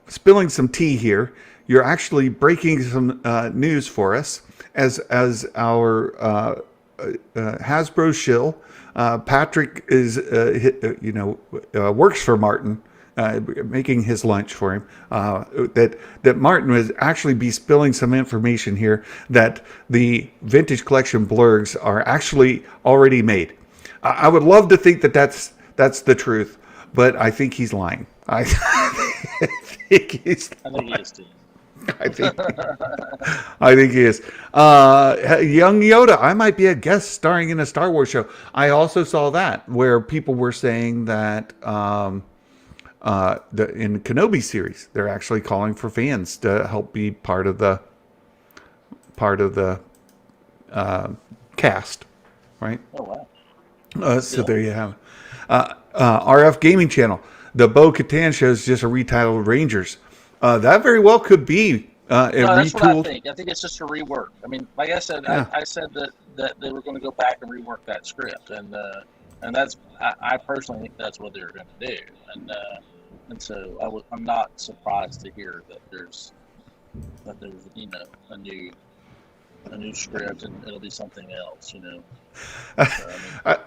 spilling some tea here. You're actually breaking some news for us as our Hasbro shill. Patrick is works for Martin, making his lunch for him. That Martin would actually be spilling some information here that the Vintage Collection blurgs are actually already made. I would love to think that that's the truth, but I think he's lying. I think he's lying. I think he is too. I think he is. Young Yoda, I might be a guest starring in a Star Wars show. I also saw that where people were saying that in Kenobi series. They're actually calling for fans to help be part of the cast, right? Oh wow. So there you have it. RF Gaming Channel. The Bo Katan show is just a retitled Rangers. That very well could be a No, that's what I retooled. think. I think it's just a rework. I mean, like I said, Yeah. I said that they were going to go back and rework that script, and that's I personally think that's what they were going to do, and so I'm not surprised to hear that there's a new script and it'll be something else. So, I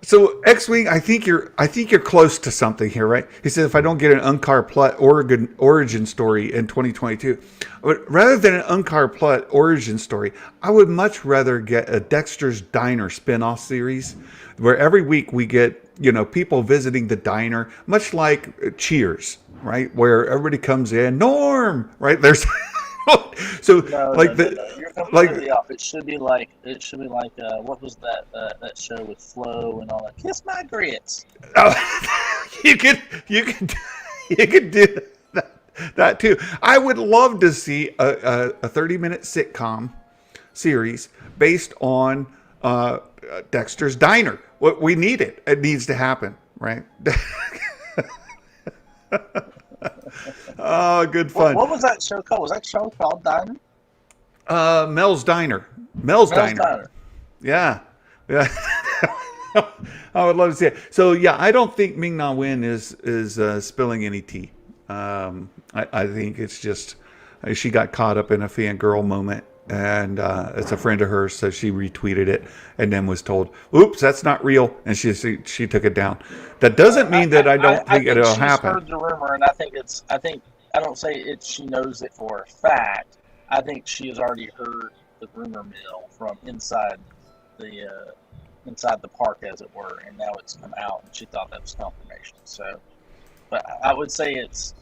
mean, So X-Wing, I think you're close to something here, right? He said if I don't get an Unkar Plutt origin story in 2022, rather than an Unkar Plutt origin story, I would much rather get a Dexter's Diner spin-off series where every week we get, people visiting the diner, much like Cheers, right? Where everybody comes in, Norm, right? There's so no, like no, the no. You're like completely off. It should be like what was that show with Flo and all that? Kiss My Grits. you could you could do that too. I would love to see a 30-minute sitcom series based on Dexter's Diner. What we need it. It needs to happen, right? Oh, good fun. What was that show called? Was that show called Diner? Mel's Diner. Mel's Diner. Diner. Yeah. Yeah. I would love to see it. So yeah, I don't think Ming Na Wen is spilling any tea. I think it's just she got caught up in a fangirl moment, and it's a friend of hers, so she retweeted it and then was told, "Oops, that's not real," and she took it down. That doesn't mean that I don't think it'll happen. I heard the rumor, and I don't say it. She knows it for a fact. I think she has already heard the rumor mill from inside the park, as it were, and now it's come out, and she thought that was confirmation. So, but I would say it's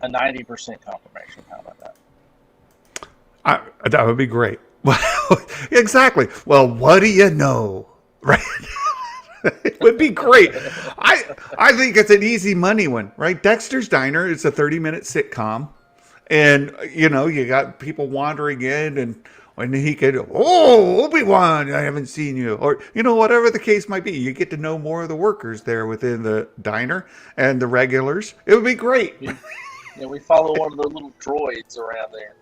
a 90% confirmation. How about that? That would be great. Exactly. Well, what do you know, right? It would be great. I think it's an easy money one, right? Dexter's Diner is a 30-minute sitcom, and you got people wandering in, and when he could, Obi-Wan, I haven't seen you, or whatever the case might be, you get to know more of the workers there within the diner and the regulars. It would be great. We follow one of the little droids around there.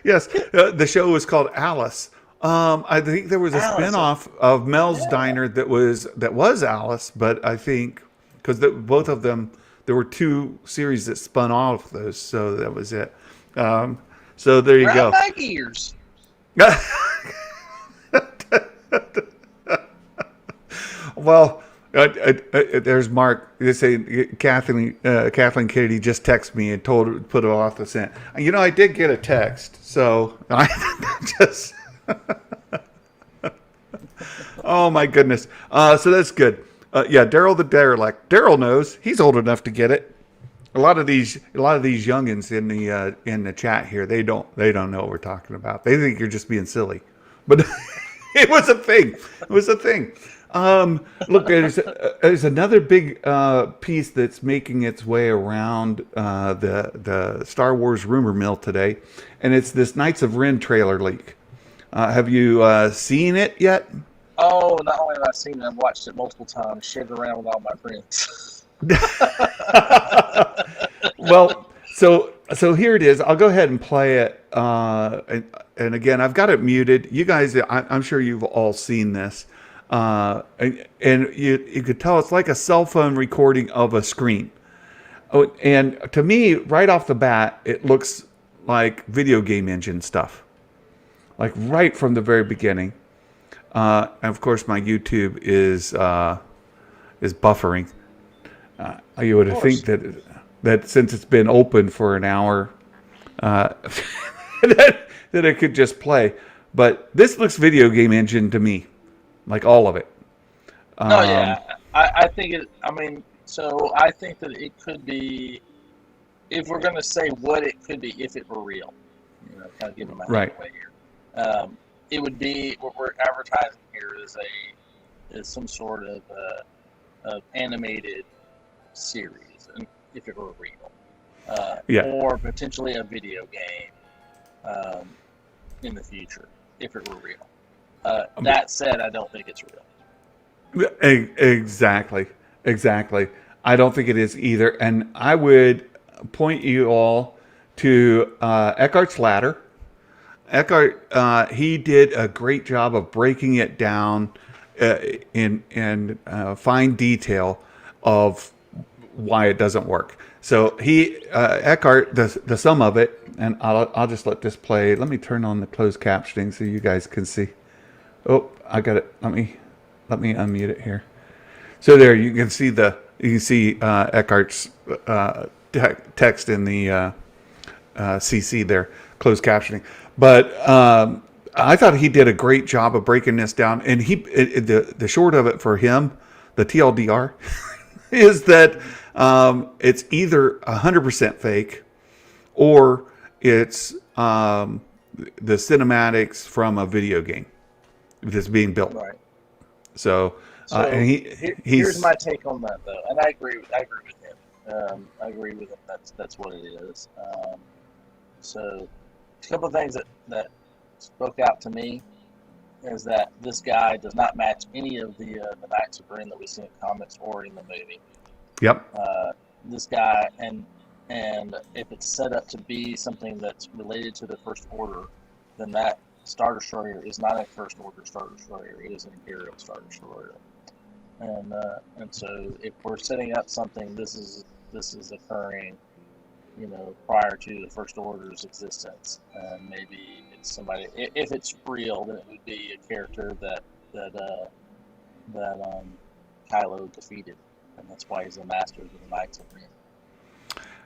Yes. The show was called Alice. I think there was a spinoff of Mel's Diner that was Alice, but I think because both of them, there were two series that spun off those, so that was it. So there you go. My gears. Well, there's Mark. They say Kathleen Kennedy just texted me and put it off the scent. I did get a text, so I just. Oh my goodness. So that's good. Yeah, Daryl the Derelict. Daryl knows. He's old enough to get it. A lot of these youngins in the chat here, they don't know what we're talking about. They think you're just being silly, but it was a thing. It was a thing. Look, there's another big piece that's making its way around the Star Wars rumor mill today, and it's this Knights of Ren trailer leak. Have you seen it yet? Oh, not only have I seen it, I've watched it multiple times, shared it around with all my friends. Well, so here it is. I'll go ahead and play it. And again, I've got it muted. You guys, I'm sure you've all seen this. And you could tell it's like a cell phone recording of a screen. Oh, and to me, right off the bat, it looks like video game engine stuff. Like right from the very beginning. And of course, my YouTube is buffering. You would think that since it's been open for an hour, that it could just play. But this looks video game engine to me, like all of it. Oh yeah, I think it. I mean, so I think that it could be, if we're going to say what it could be, if it were real, kind of give them a right away here. It would be what we're advertising here is some sort of animated series, and if it were real, Yeah. or potentially a video game in the future, if it were real. That said, I don't think it's real. Exactly. Exactly. I don't think it is either. And I would point you all to Eckhart's Ladder. Eckhart, he did a great job of breaking it down in fine detail of why it doesn't work. So Eckhart, the sum of it, and I'll just let this play. Let me turn on the closed captioning so you guys can see. Oh, I got it. Let me unmute it here. So there you can see Eckhart's text in the CC there, closed captioning. But I thought he did a great job of breaking this down. And the short of it for him, the TLDR, is that it's either 100% fake or it's the cinematics from a video game that's being built. Right. So, So and here's my take on that, though, and I agree with him. I agree with him. That's what it is. So, a couple of things that spoke out to me is that this guy does not match any of the Knights of Ren that we see in comics or in the movie. Yep. This guy, and if it's set up to be something that's related to the First Order, then that Star Destroyer is not a First Order Star Destroyer. It is an Imperial Star Destroyer. And so if we're setting up something, this is occurring, prior to the First Order's existence. Maybe it's somebody. If it's real, then it would be a character that Kylo defeated, and that's why he's the master of the Knights of Ren.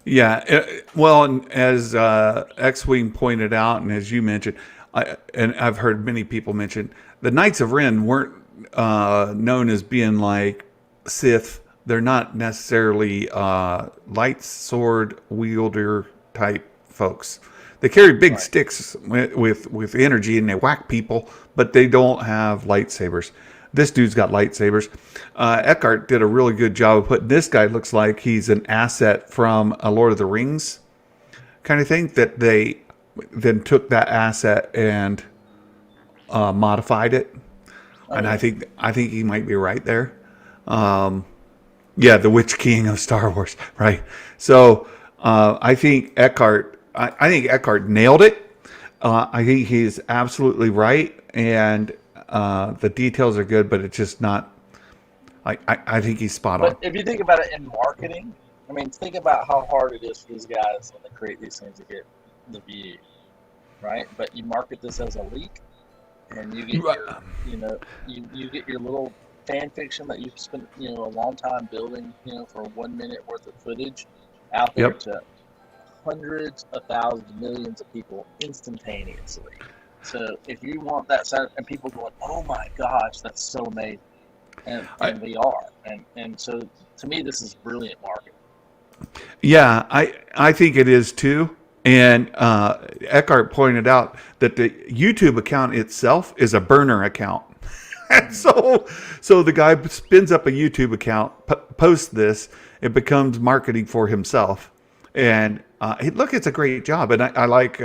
Yeah. Well, and as X-Wing pointed out, and as you mentioned, and I've heard many people mention, the Knights of Ren weren't known as being like Sith. They're not necessarily light sword wielder type folks. They carry big sticks with energy and they whack people, but they don't have lightsabers. This dude's got lightsabers. Eckhart did a really good job of putting this guy looks like he's an asset from a Lord of the Rings kind of thing, that they then took that asset and modified it. And I think he might be right there. Yeah, the Witch King of Star Wars, right? So I think Eckhart nailed it. I think he's absolutely right, and the details are good, but it's just not. I think he's spot on. But if you think about it in marketing, I mean, think about how hard it is for these guys when they create these things to get the view, right? But you market this as a leak, and you get you get your little fan fiction that you've spent a long time building for 1 minute worth of footage out there to hundreds of thousands, millions of people instantaneously. So if you want that sound, and people going, oh my gosh, that's so amazing, and they are, and so to me this is brilliant marketing. Yeah, I think it is too. And Eckhart pointed out that the YouTube account itself is a burner account. And so the guy spins up a YouTube account, posts this, it becomes marketing for himself. And look, it's a great job. And I like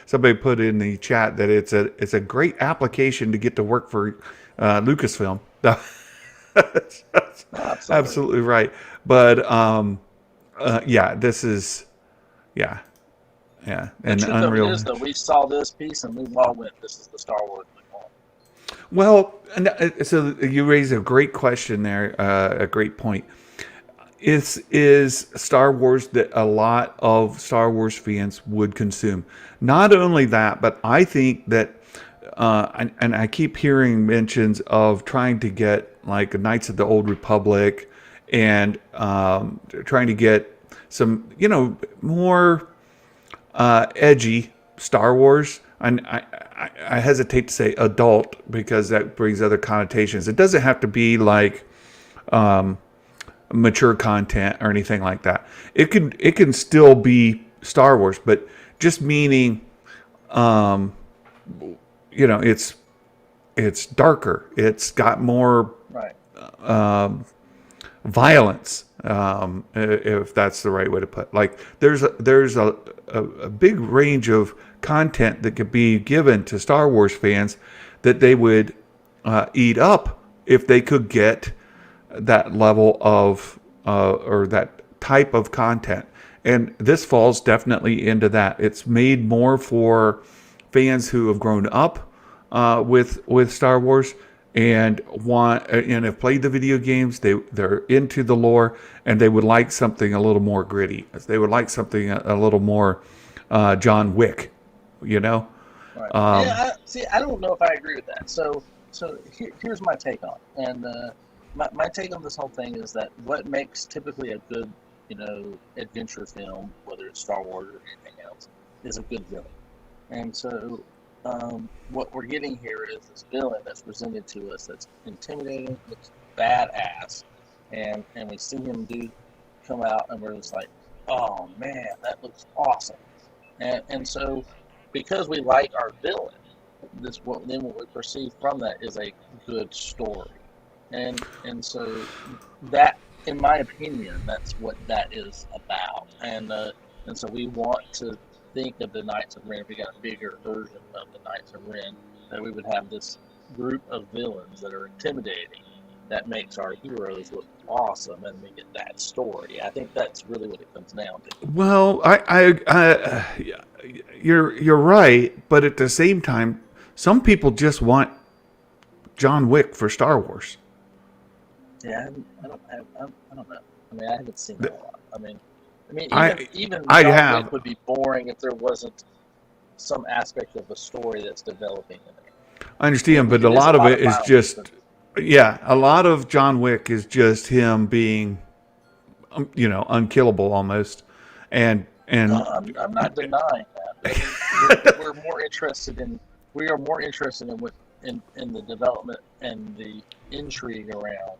somebody put in the chat that it's a great application to get to work for Lucasfilm. Absolutely right. But yeah, this is and the truth Unreal. of it is, though, we saw this piece and we all went, this is the Star Wars we want. Well, so you raise a great question there, a great point. Is Star Wars that a lot of Star Wars fans would consume? Not only that, but I think that, and I keep hearing mentions of trying to get like Knights of the Old Republic and trying to get some, more edgy Star Wars. And I hesitate to say adult because that brings other connotations. It doesn't have to be like mature content or anything like that. It can still be Star Wars, but just meaning, it's darker. It's got more violence, if that's the right way to put it. Like there's a big range of content that could be given to Star Wars fans that they would eat up if they could get that level of or that type of content. And this falls definitely into that. It's made more for fans who have grown up with Star Wars and have played the video games. They're into the lore, and they would like something a little more gritty. They would like something a little more John Wick, you know. Right. I don't know if I agree with that. Here's my take on it. And my take on this whole thing is that what makes typically a good, adventure film, whether it's Star Wars or anything else, is a good villain. And so what we're getting here is this villain that's presented to us that's intimidating, looks badass, and we see him come out, and we're just like, oh man, that looks awesome. And so because we like our villain, what we perceive from that is a good story. And so that, in my opinion, that's what that is about. And so we want to think of the Knights of Ren. If we got a bigger version of the Knights of Ren, that we would have this group of villains that are intimidating, that makes our heroes look awesome, and we get that story. I think that's really what it comes down to. Well, you're right, but at the same time, some people just want John Wick for Star Wars. Yeah, I don't know. I mean, I haven't seen that a lot. I mean, even I John have. Wick would be boring if there wasn't some aspect of a story that's developing in there. I understand, but a lot of it is just, a lot of John Wick is just him being, unkillable almost, and No, I'm not denying that. We are more interested in the development and the intrigue around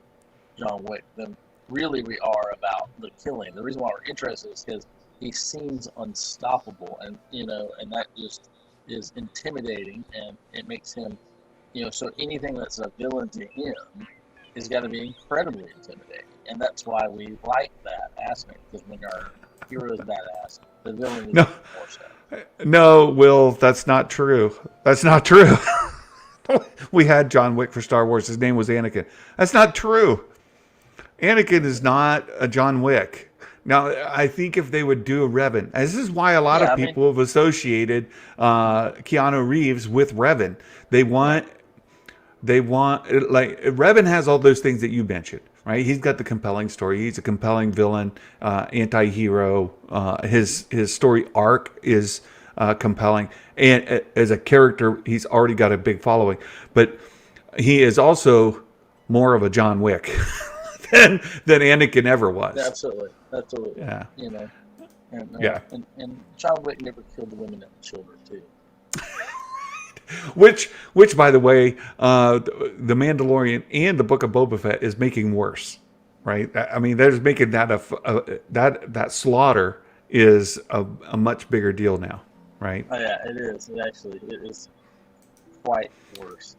John Wick than really we are about the killing. The reason why we're interested is because he seems unstoppable, and that just is intimidating, and it makes him, so anything that's a villain to him has got to be incredibly intimidating, and that's why we like that aspect, because when our hero is badass, the villain is more so. No, Will, that's not true. That's not true. We had John Wick for Star Wars. His name was Anakin. That's not true. Anakin is not a John Wick. Now, I think if they would do a Revan, and this is why a lot of people have associated Keanu Reeves with Revan. They want like Revan has all those things that you mentioned, right? He's got the compelling story. He's a compelling villain, anti-hero. His story arc is compelling, and as a character, he's already got a big following. But he is also more of a John Wick than Anakin ever was. Absolutely. Yeah. And John Wick never killed the women and the children too. Which, by the way, the Mandalorian and the Book of Boba Fett is making worse, right? I mean, they're just making that that slaughter is a much bigger deal now, right? Oh yeah, it is. It is quite worse.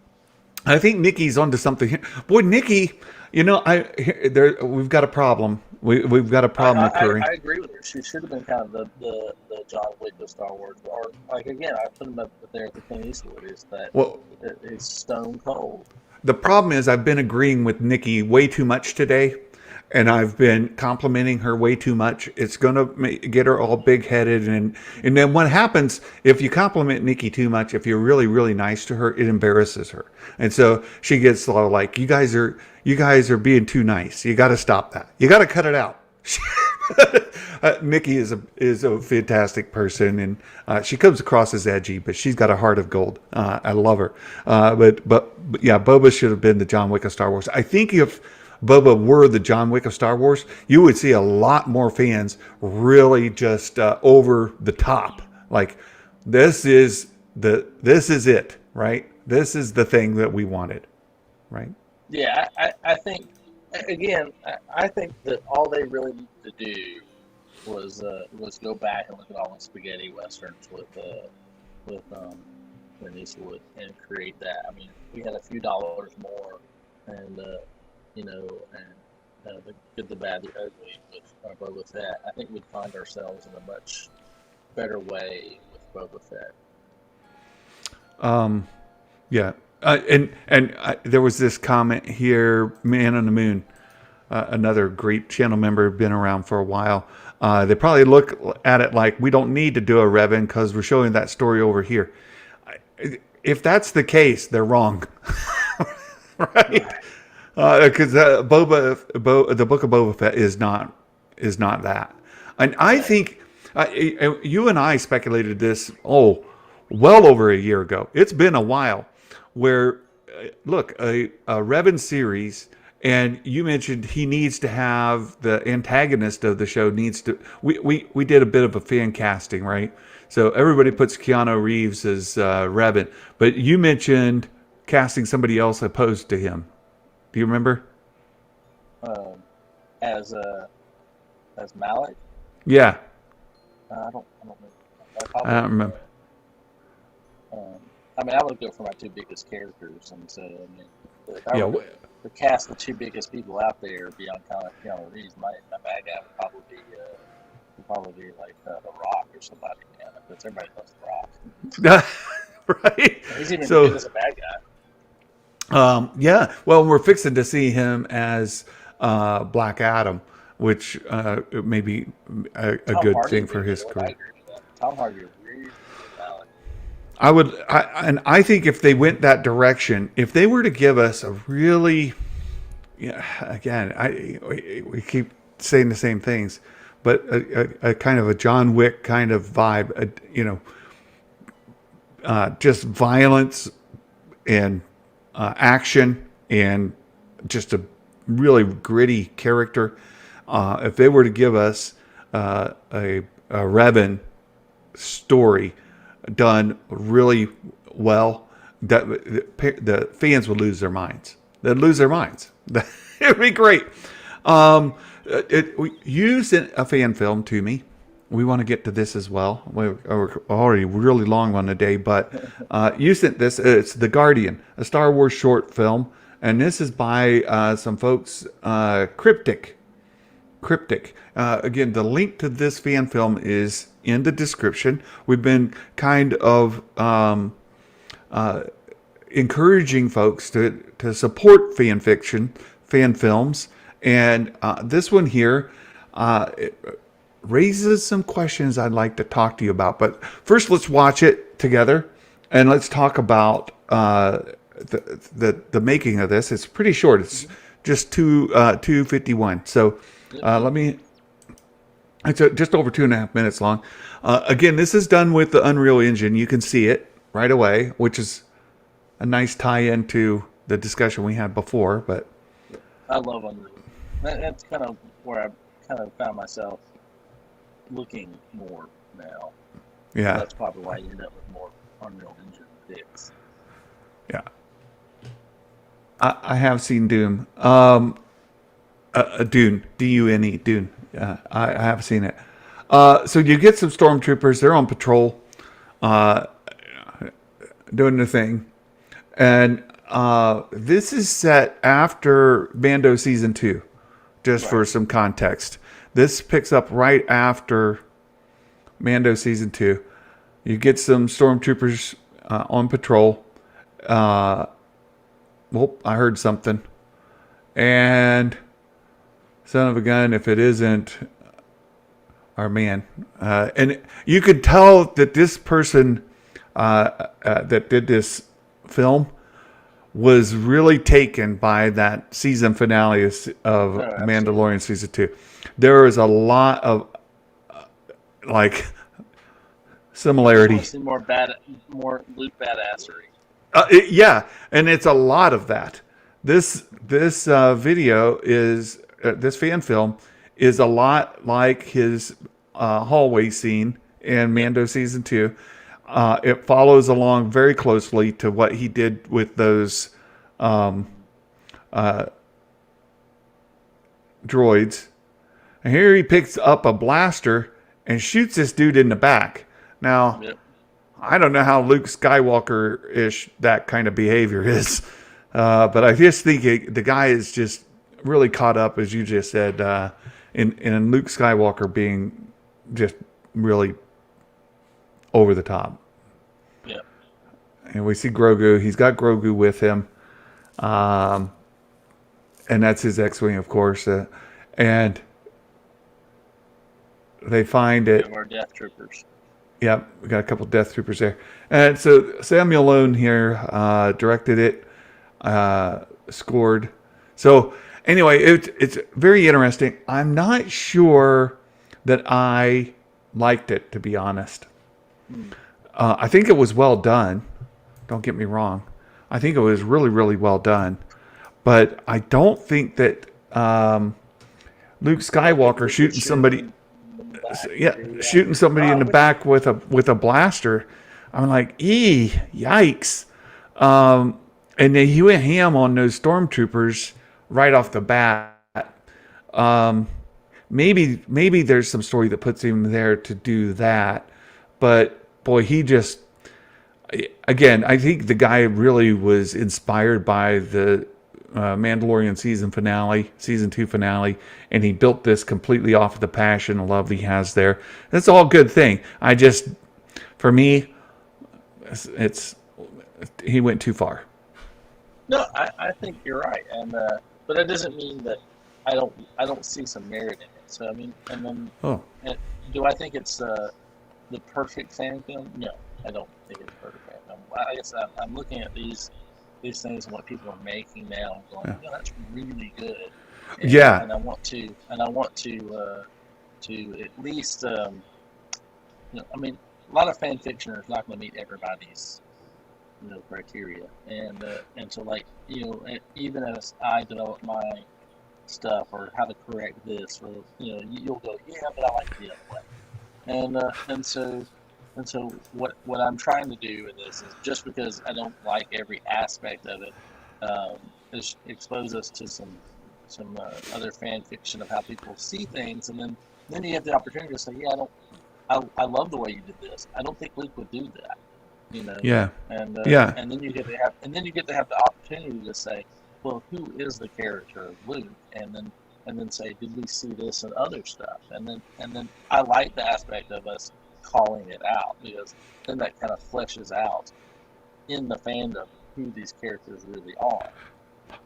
I think Nikki's onto something here. Boy, Nikki, we've got a problem. We've got a problem occurring. I agree with her. She should have been kind of the John Wick of Star Wars. Or, like, again, I put him up there at the Clint Eastwood. It's stone cold. The problem is I've been agreeing with Nikki way too much today, and I've been complimenting her way too much. It's going to get her all big-headed. And then what happens if you compliment Nikki too much, if you're really, really nice to her, it embarrasses her. And so she gets a lot of like, you guys are being too nice. You got to stop that. You got to cut it out. Nikki is a fantastic person, and she comes across as edgy, but she's got a heart of gold. I love her. But yeah, Boba should have been the John Wick of Star Wars. I think if Boba were the John Wick of Star Wars, you would see a lot more fans really just over the top. Like, this is it, right? This is the thing that we wanted, right? Yeah, I think, again, I think that all they really needed to do was go back and look at all the spaghetti westerns with Clint Eastwood and create that. I mean, we had a few dollars more, and the good, the bad, the ugly with Boba Fett, I think we'd find ourselves in a much better way with Boba Fett. Yeah. There was this comment here, Man on the Moon, another great channel member, been around for a while. They probably look at it like we don't need to do a Revan because we're showing that story over here. If that's the case, they're wrong, right? Because the Book of Boba Fett is not that. And I think you and I speculated this well over a year ago. It's been a while. Where look, a Revan series, and you mentioned he needs to have the antagonist of the show needs to. We did a bit of a fan casting, right? So everybody puts Keanu Reeves as Revan, but you mentioned casting somebody else opposed to him. Do you remember? As Malik? Yeah. I don't know. I don't remember. I mean, I would go for my two biggest characters, and so I mean, if I were to cast the two biggest people out there beyond Keanu Reeves, my bad guy would probably be like The Rock or somebody. Man, because everybody loves The Rock. Right. He's even good as a bad guy. Yeah. Well, we're fixing to see him as Black Adam, which may be a good thing for his career. I agree with that. Tom Hardy. I think if they went that direction, if they were to give us a really, again, we keep saying the same things, but a kind of a John Wick kind of vibe, just violence and action and just a really gritty character. If they were to give us a Revan story done really well, that the fans would lose their minds. They'd lose their minds. It'd be great. You sent a fan film to me. We want to get to this as well. We're already really long on the day, but you sent this. It's The Guardian, a Star Wars short film, and this is by some folks, Cryptic. Again, the link to this fan film is in the description. We've been kind of encouraging folks to support fan fiction, fan films, and this one here it raises some questions I'd like to talk to you about. But first, let's watch it together, and let's talk about the making of this. It's pretty short. It's just 2:51. So. It's just over 2.5 minutes long. Again, this is done with the Unreal Engine. You can see it right away, which is a nice tie-in to the discussion we had before. But I love Unreal. That's kind of where I kind of found myself looking more now. Yeah, that's probably why you end up with more Unreal Engine dicks. Yeah, I have seen Doom. Dune, D-U-N-E, Dune. I have seen it. So you get some stormtroopers. They're on patrol, doing their thing. And this is set after Mando Season 2, just for some context. This picks up right after Mando Season 2. You get some stormtroopers on patrol. I heard something. And... son of a gun, if it isn't our man. And you could tell that this person that did this film was really taken by that season finale of Mandalorian Season 2. There is a lot of similarity. More Luke badassery. Yeah, and it's a lot of that. This video is... this fan film is a lot like his hallway scene in Mando Season 2. It follows along very closely to what he did with those droids. And here he picks up a blaster and shoots this dude in the back. Now, I don't know how Luke Skywalker-ish that kind of behavior is. But I just think the guy is just really caught up, as you just said, in Luke Skywalker being just really over the top. Yeah. And we see Grogu. He's got Grogu with him. And that's his X-Wing, of course. And they find it. Our Death Troopers. Yep, we got a couple Death Troopers there. And so Samuel Lone here directed it, scored. So anyway, it's very interesting. I'm not sure that I liked it, to be honest. I think it was well done. Don't get me wrong. I think it was really, really well done. But I don't think that Luke Skywalker shooting somebody in the back with a blaster. I'm like, yikes. And then he went ham on those stormtroopers right off the bat. Maybe there's some story that puts him there to do that. But boy, he just, again, I think the guy really was inspired by the Mandalorian season 2 finale, and he built this completely off of the passion and love he has there. That's all a good thing. For me, he went too far. No, I think you're right, and but that doesn't mean that I don't see some merit in it. So I mean, and then do I think it's the perfect fan film? No, I don't think it's perfect fan film. I guess I'm looking at these things and what people are making now, and going, that's really good. And, and I want to at least, I mean, a lot of fan fiction is not going to meet everybody's, criteria, and so like, even as I develop my stuff or how to correct this, or you'll go, but I like it the other way, and so what I'm trying to do in this is, just because I don't like every aspect of it, is expose us to some other fan fiction of how people see things, and then you have the opportunity to say, I love the way you did this. I don't think Luke would do that, and then you get to have the opportunity to say, well, who is the character of Luke, and then say, did we see this in other stuff, and then I like the aspect of us calling it out, because then that kind of fleshes out in the fandom who these characters really are.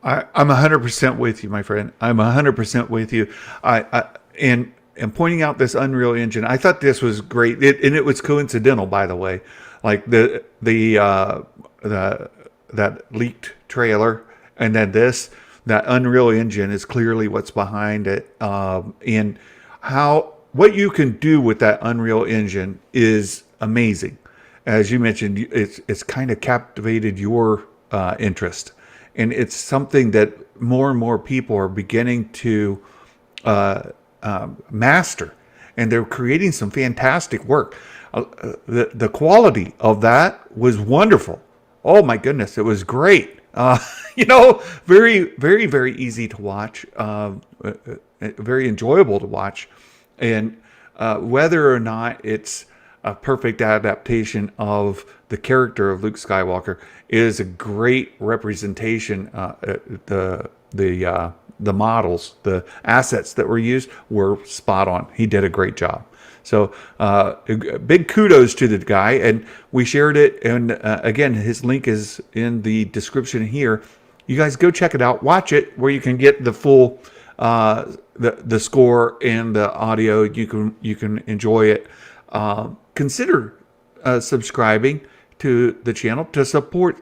I'm 100% with you, my friend. I'm 100% with you. And pointing out this Unreal Engine, I thought this was great, and it was coincidental, by the way. Like that leaked trailer, and then that Unreal Engine is clearly what's behind it, and what you can do with that Unreal Engine is amazing. As you mentioned, it's kind of captivated your interest, and it's something that more and more people are beginning to master, and they're creating some fantastic work. The quality of that was wonderful. Oh my goodness, it was great. Very, very, very easy to watch, very enjoyable to watch. And whether or not it's a perfect adaptation of the character of Luke Skywalker, is a great representation. The models, the assets that were used were spot on. He did a great job. So big kudos to the guy, and we shared it. And again, his link is in the description here. You guys go check it out, watch it, where you can get the full the score and the audio. You can enjoy it. Consider subscribing to the channel to support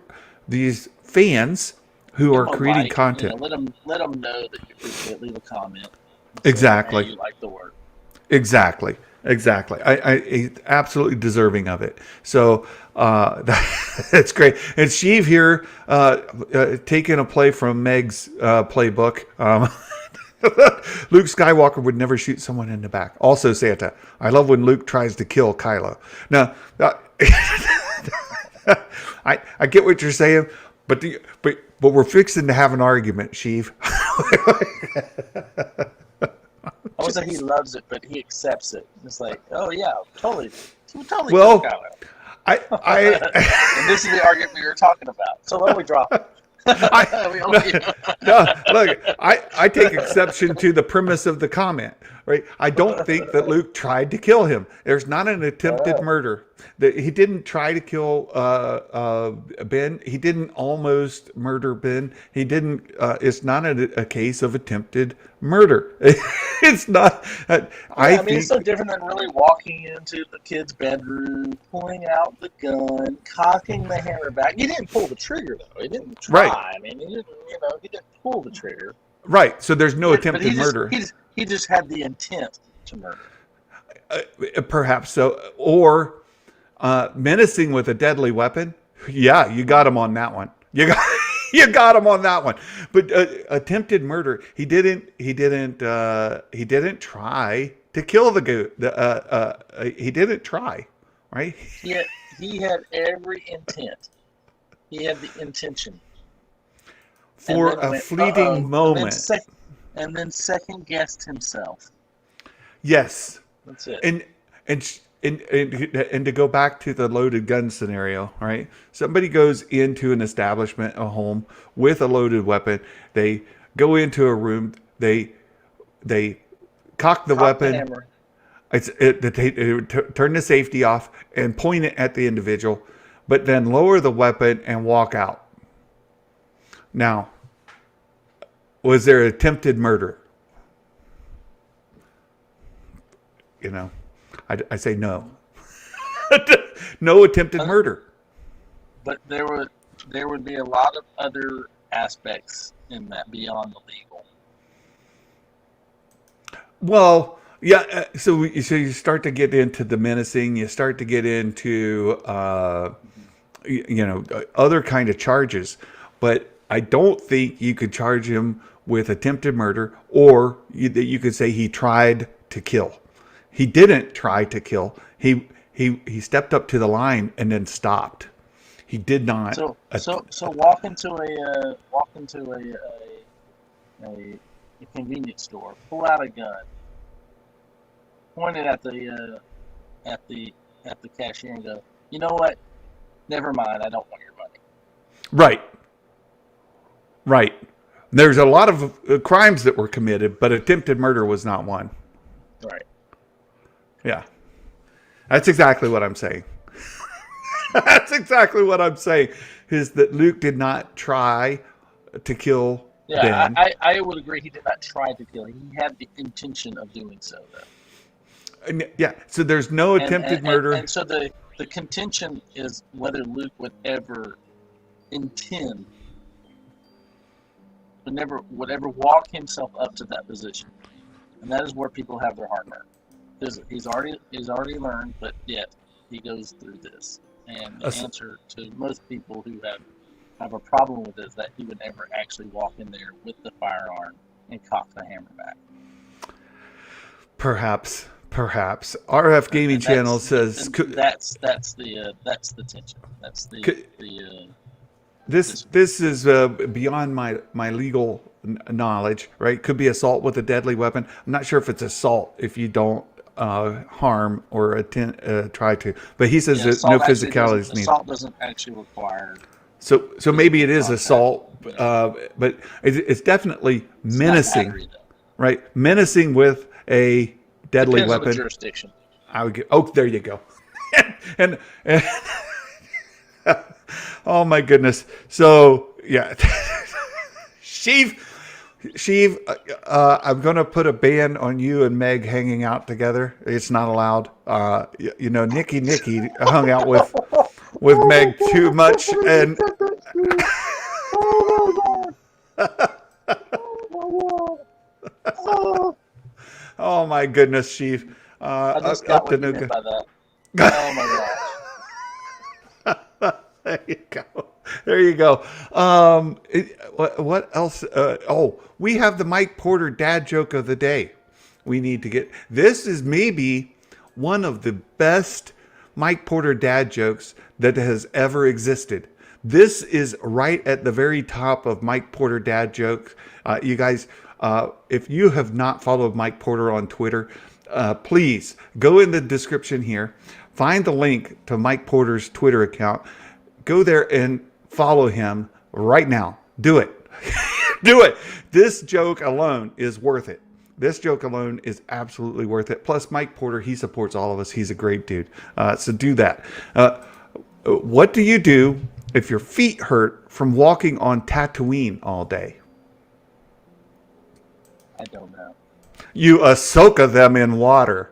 these fans who are creating content. Let them know that you appreciate it. Leave a comment. Exactly. Hey, you like the work. Exactly. I absolutely deserving of it. So that's great. And Sheev here taking a play from Meg's playbook. Luke Skywalker would never shoot someone in the back. Also, Santa, I love when Luke tries to kill Kylo. Now, I get what you're saying, but we're fixing to have an argument, Sheev. I would say he loves it, but he accepts it. It's like, oh yeah, totally well, kill Kylo. And this is the argument we were talking about. So why don't we drop it? I We all no, do. no, look, I take exception to the premise of the comment, right? I don't think that Luke tried to kill him. There's not an attempted murder. That he didn't try to kill Ben. He didn't almost murder Ben. He didn't. It's not a case of attempted murder. It's not. I Yeah, I mean, it's think so different than really walking into the kid's bedroom, pulling out the gun, cocking the hammer back. He didn't pull the trigger, though. He didn't try. right, I mean, he didn't pull the trigger. right. So there's no But attempted murder. he just had the intent to murder. Perhaps so, or menacing with a deadly weapon. Yeah, you got him on that one. You got you got him on that one. But attempted murder. He didn't try to kill the goat. He didn't try. Right. He had every intent. He had the intention. For a fleeting moment. And then second guessed himself. Yes. That's it. And to go back to the loaded gun scenario, right? Somebody goes into an establishment, a home, with a loaded weapon. They go into a room. They cock the weapon. The hammer. They turn the safety off and point it at the individual, but then lower the weapon and walk out. Now, was there attempted murder? You know, I say no. No attempted murder. But there would be a lot of other aspects in that beyond the legal. Well, yeah. So you start to get into the menacing. You start to get into other kind of charges. But I don't think you could charge him with attempted murder, or you could say he tried to kill. He didn't try to kill. He stepped up to the line and then stopped. He did not. So walk into a convenience store, pull out a gun, point it at the cashier, and go, you know what? Never mind. I don't want your money. Right. There's a lot of crimes that were committed, but attempted murder was not one. Right. Yeah. That's exactly what I'm saying. That's exactly what I'm saying, is that Luke did not try to kill Ben. I would agree he did not try to kill. He had the intention of doing so, though. Yeah, so there's no attempted murder. And so the contention is whether Luke would ever intend, would ever walk himself up to that position. And that is where people have their heart hurt. Because he's already learned, but yet he goes through this. And the answer to most people who have a problem with it is that he would never actually walk in there with the firearm and cock the hammer back. Perhaps. RF Gaming Channel says that's the tension. That's the this is beyond my legal knowledge, right? Could be assault with a deadly weapon. I'm not sure if it's assault if you don't harm or try to. But he says that no physicality is needed. Assault doesn't actually require. So maybe it is assault, but it's definitely menacing, battery, right? Menacing with a deadly Depends weapon. On the jurisdiction. I would get. Oh, there you go. and oh my goodness. So yeah, Sheev, I'm going to put a ban on you and Meg hanging out together. It's not allowed. Nikki hung out with Meg too much, and oh my goodness, Sheev. I just got what you meant by that. Oh my gosh. There you go. What else? We have the Mike Porter dad joke of the day. We need to get. This is maybe one of the best Mike Porter dad jokes that has ever existed. This is right at the very top of Mike Porter dad jokes. You guys, if you have not followed Mike Porter on Twitter, please go in the description here. Find the link to Mike Porter's Twitter account. Go there and follow him right now. Do it. Do it. This joke alone is worth it. This joke alone is absolutely worth it. Plus, Mike Porter, he supports all of us. He's a great dude. So do that. What do you do if your feet hurt from walking on Tatooine all day? I don't know. You Ahsoka them in water.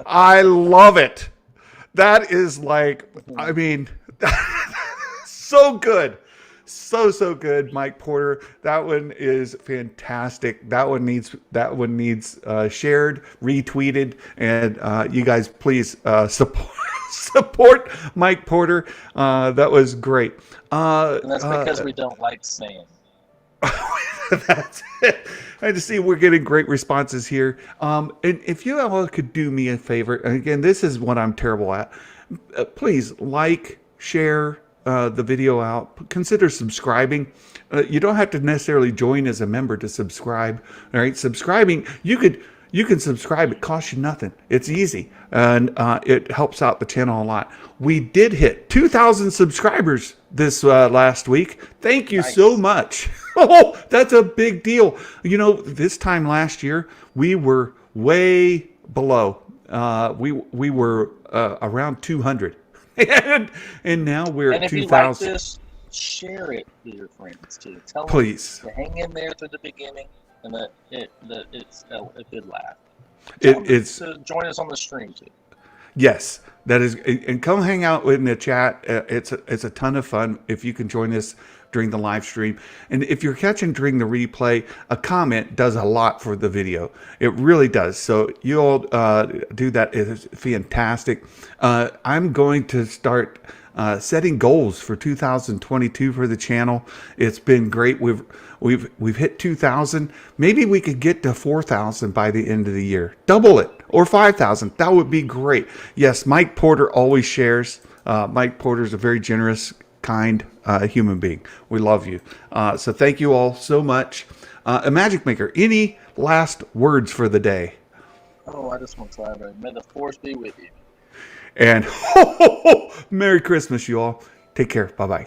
I love it. That is like, I mean, so good. So good, Mike Porter. That one is fantastic. That one needs shared, retweeted, and you guys please support Mike Porter. That was great. And that's because we don't like sand. That's it. I just see we're getting great responses here. And if you all could do me a favor, and again, this is what I'm terrible at. Please like, share the video out. Consider subscribing. You don't have to necessarily join as a member to subscribe. All right, subscribing, you can subscribe. It costs you nothing. It's easy, and it helps out the channel a lot. We did hit 2,000 subscribers this last week. Thank you so much. Oh, that's a big deal. You know, this time last year we were way below. We were around 200. And now we're at 2,000. And if you like this, share it with your friends too. Tell Please. them to hang in there through the beginning, and that it's a good laugh. It's to join us on the stream too. Yes, that is, and come hang out in the chat. It's a ton of fun if you can join us during the live stream. And if you're catching during the replay, a comment does a lot for the video. It really does. So you all do that. It is fantastic. I'm going to start setting goals for 2022 for the channel. It's been great. We've hit 2,000. Maybe we could get to 4,000 by the end of the year. Double it, or 5,000. That would be great. Yes, Mike Porter always shares. Mike Porter is a very generous, kind human being. We love you. So thank you all so much. A Magic Maker, any last words for the day? Oh, I just want to say, may the force be with you. And Merry Christmas, you all. Take care. Bye-bye.